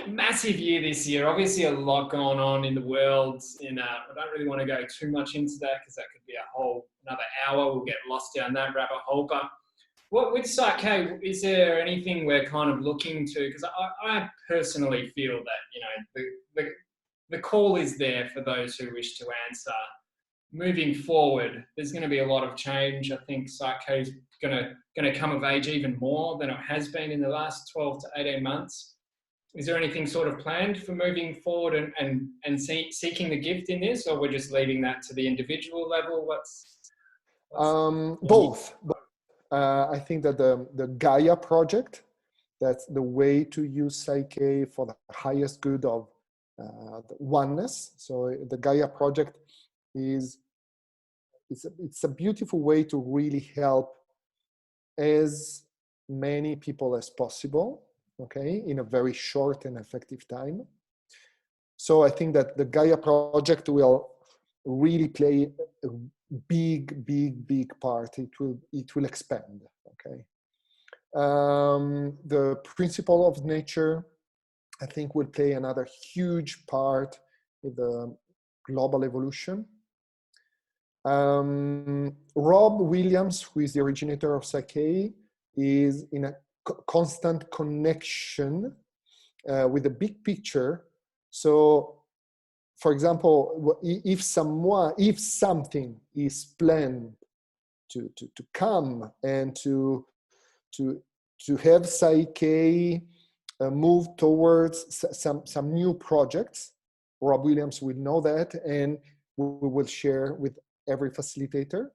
massive year this year. Obviously, a lot going on in the world. I don't really want to go too much into that, because that could be another hour. We'll get lost down that rabbit hole. But with PSYCH-K, is there anything we're kind of looking to? Because I personally feel that the call is there for those who wish to answer. Moving forward, there's going to be a lot of change. I think PSYCH-K is going to come of age even more than it has been in the last 12 to 18 months. Is there anything sort of planned for moving forward and seeking the gift in this, or we're just leaving that to the individual level? Both. I think that the Gaia project, that's the way to use Psyche for the highest good of the oneness. So the Gaia project it's a beautiful way to really help as many people as possible, okay, in a very short and effective time. So I think that the Gaia project will really play a big part. It will expand, okay. The principle of nature, I think, will play another huge part in the global evolution. Rob Williams, who is the originator of PSYCH-K, is in a constant connection with the big picture. So, for example, if something is planned to come and to have PSYCH-K move towards some new projects, Rob Williams will know that, and we will share with every facilitator.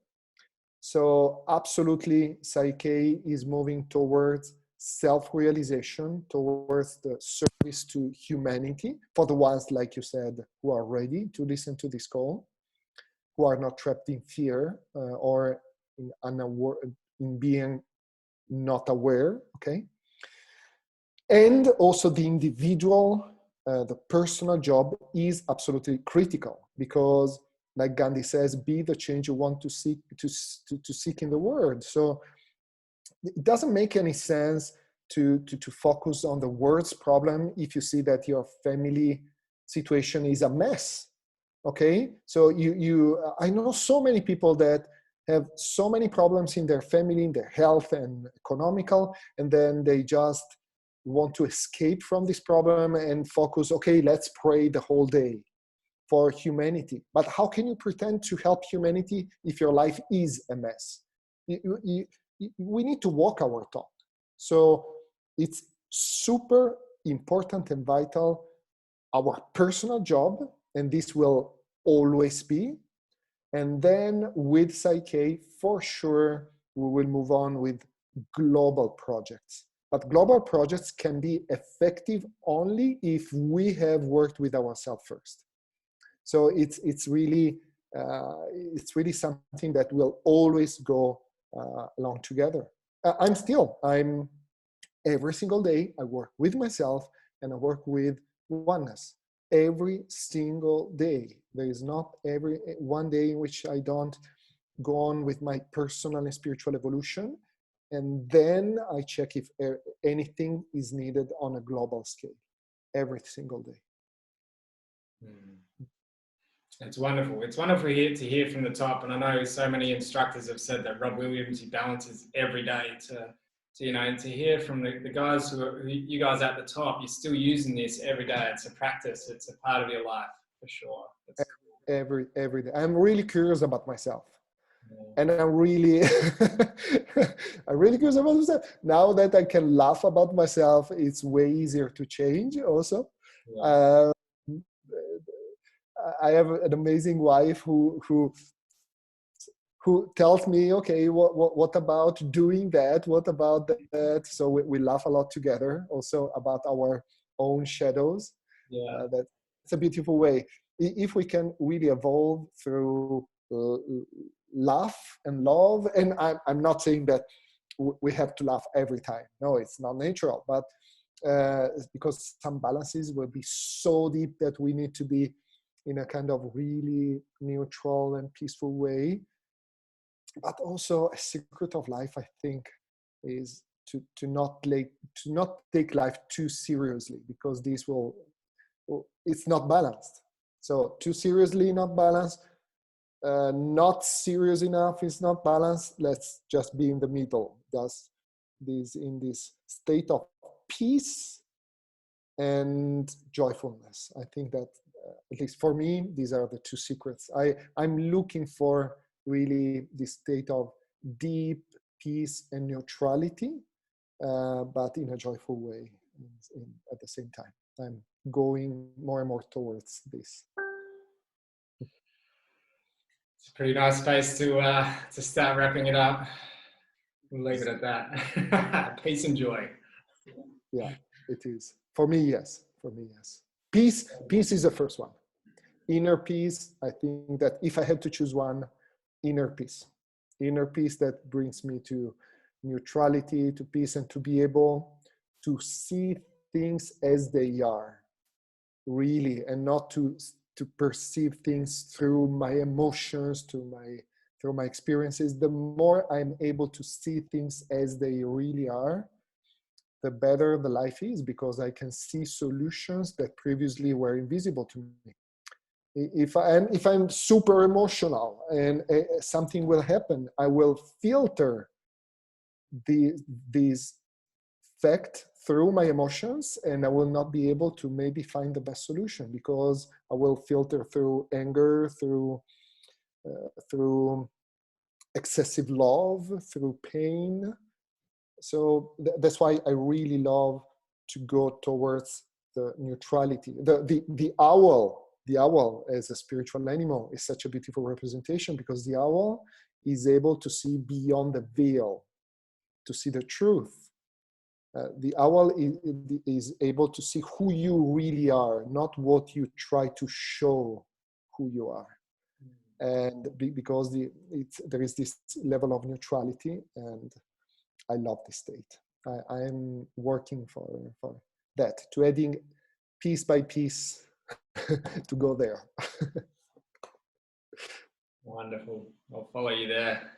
So absolutely, PSYCH-K is moving towards self-realization, towards the service to humanity, for the ones, like you said, who are ready to listen to this call, who are not trapped in fear or in being not aware, okay? And also the individual, the personal job is absolutely critical, because like Gandhi says, be the change you want to seek in the world. So it doesn't make any sense to focus on the world's problem if you see that your family situation is a mess. Okay, so I know so many people that have so many problems in their family, in their health and economical, and then they just want to escape from this problem and focus, okay, let's pray the whole day for humanity. But how can you pretend to help humanity if your life is a mess? We need to walk our talk. So it's super important and vital, our personal job, and this will always be. And then with PSYCH-K, for sure, we will move on with global projects. But global projects can be effective only if we have worked with ourselves first. So it's really something that will always go along together. I'm every single day, I work with myself and I work with oneness. Every single day. There is not one day in which I don't go on with my personal and spiritual evolution. And then I check if anything is needed on a global scale every single day. It's wonderful. It's wonderful to hear from the top. And I know so many instructors have said that Rob Williams, he balances every day to and to hear from the guys you guys at the top, you're still using this every day. It's a practice. It's a part of your life for sure. Every day. I'm really curious about myself. And I'm really, I'm really curious about myself. Now that I can laugh about myself, it's way easier to change also. Yeah. I have an amazing wife who tells me, okay, what about doing that? What about that? So we laugh a lot together also about our own shadows. Yeah. That's a beautiful way. If we can really evolve through laugh and love, and I'm not saying that we have to laugh every time. No, it's not natural, but because some balances will be so deep that we need to be in a kind of really neutral and peaceful way. But also a secret of life, I think, is to not take life too seriously, because it's not balanced. So too seriously, not balanced. Not serious enough is not balanced. Let's just be in the middle. Just in this state of peace and joyfulness. I think that at least for me, these are the two secrets. I'm looking for really this state of deep peace and neutrality, but in a joyful way at the same time. I'm going more and more towards this. It's a pretty nice space to start wrapping it up. We'll leave it at that. Peace and joy. Yeah, it is. For me, yes. Peace is the first one. Inner peace, I think that if I had to choose one, inner peace that brings me to neutrality, to peace, and to be able to see things as they are, really, and not to perceive things through my emotions, to my through my experiences, the more I'm able to see things as they really are, the better the life is, because I can see solutions that previously were invisible to me. If I'm super emotional and something will happen, I will filter these fact through my emotions, and I will not be able to maybe find the best solution, because I will filter through anger, through excessive love, through pain. So that's why I really love to go towards the neutrality. The owl as a spiritual animal is such a beautiful representation, because the owl is able to see beyond the veil, to see the truth. The owl is able to see who you really are, not what you try to show who you are. And because there is this level of neutrality, and I love this state. I'm working for that, to adding piece by piece to go there. Wonderful. I'll follow you there.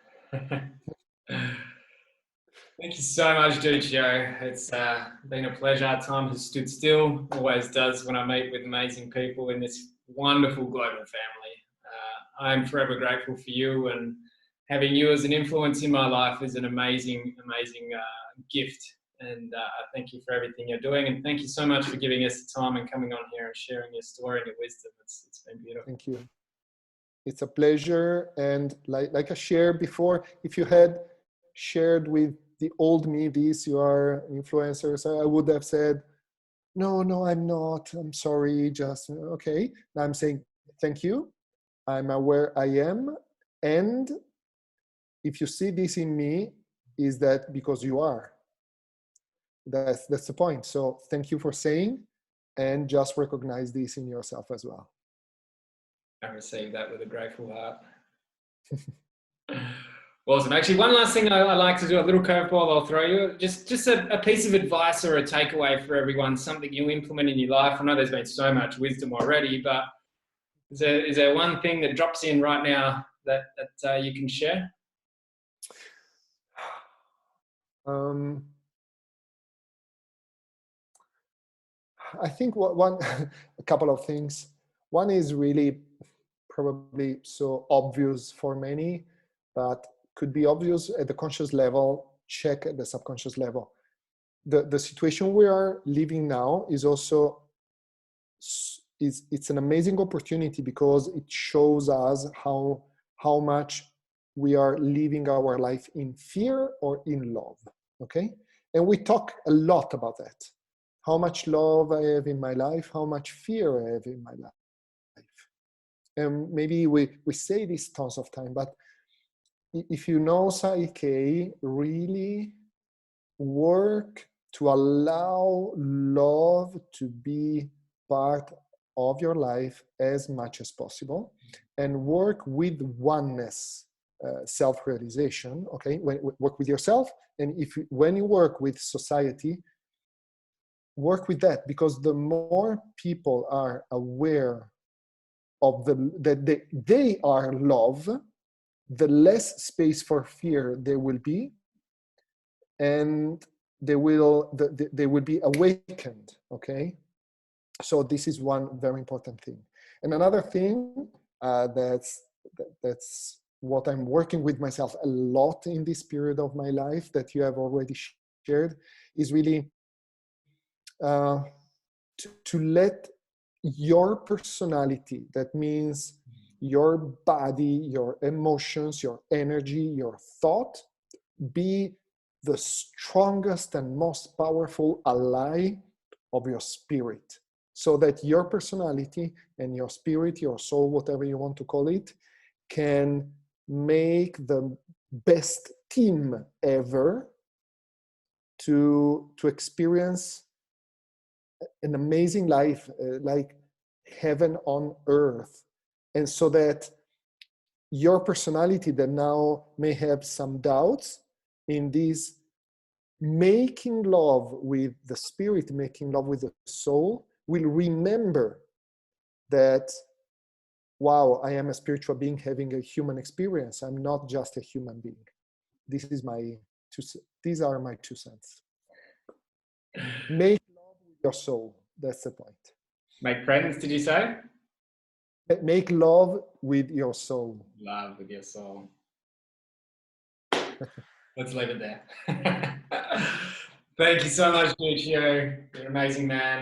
Thank you so much, Duccio. It's been a pleasure. Time has stood still, always does when I meet with amazing people in this wonderful global family. I'm forever grateful for you, and having you as an influence in my life is an amazing, amazing gift. And I thank you for everything you're doing. And thank you so much for giving us the time and coming on here and sharing your story and your wisdom. It's been beautiful. Thank you. It's a pleasure. And like I shared before, if you had shared with the old me, you are influencers, I would have said, no, I'm not. I'm sorry. Just, okay. Now I'm saying, thank you. I'm aware I am. And if you see this in me, is that because you are. That's the point. So thank you for saying, and just recognize this in yourself as well. I received that with a grateful heart. Awesome. Actually, one last thing I like to do, a little curveball I'll throw you. Just a piece of advice or a takeaway for everyone, something you implement in your life. I know there's been so much wisdom already, but is there one thing that drops in right now that you can share? I think a couple of things. One is really probably so obvious for many, but could be obvious at the conscious level, check at the subconscious level. The situation we are living now is also, it's an amazing opportunity, because it shows us how much we are living our life in fear or in love, okay? And we talk a lot about that. How much love I have in my life, how much fear I have in my life. And maybe we say this tons of time, but if you know PSYCH-K, really work to allow love to be part of your life as much as possible, and work with oneness, self-realization, okay? Work with yourself, and when you work with society, work with that, because the more people are aware of that they are love, the less space for fear there will be, and they will be awakened, okay? So this is one very important thing. And another thing that's what I'm working with myself a lot in this period of my life, that you have already shared, is really to let your personality, that means your body, your emotions, your energy, your thought, be the strongest and most powerful ally of your spirit, so that your personality and your spirit, your soul, whatever you want to call it, can make the best team ever to experience an amazing life, like heaven on earth. And so that your personality that now may have some doubts in this making love with the spirit, making love with the soul, will remember that wow, I am a spiritual being having a human experience. I'm not just a human being. These are my 2 cents. Make love with your soul. That's the point. Make friends, did you say? Make love with your soul. Love with your soul. Let's leave it there. Thank you so much, Duccio. You're an amazing man.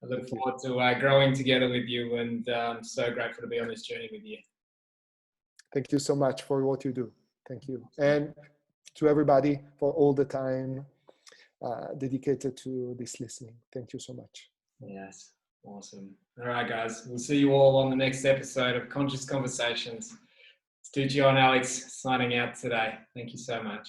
I look forward to growing together with you, and I'm so grateful to be on this journey with you. Thank you so much for what you do. Thank you. And to everybody for all the time dedicated to this listening. Thank you so much. Yes, awesome. All right, guys. We'll see you all on the next episode of Conscious Conversations. It's Duccio and Alex signing out today. Thank you so much.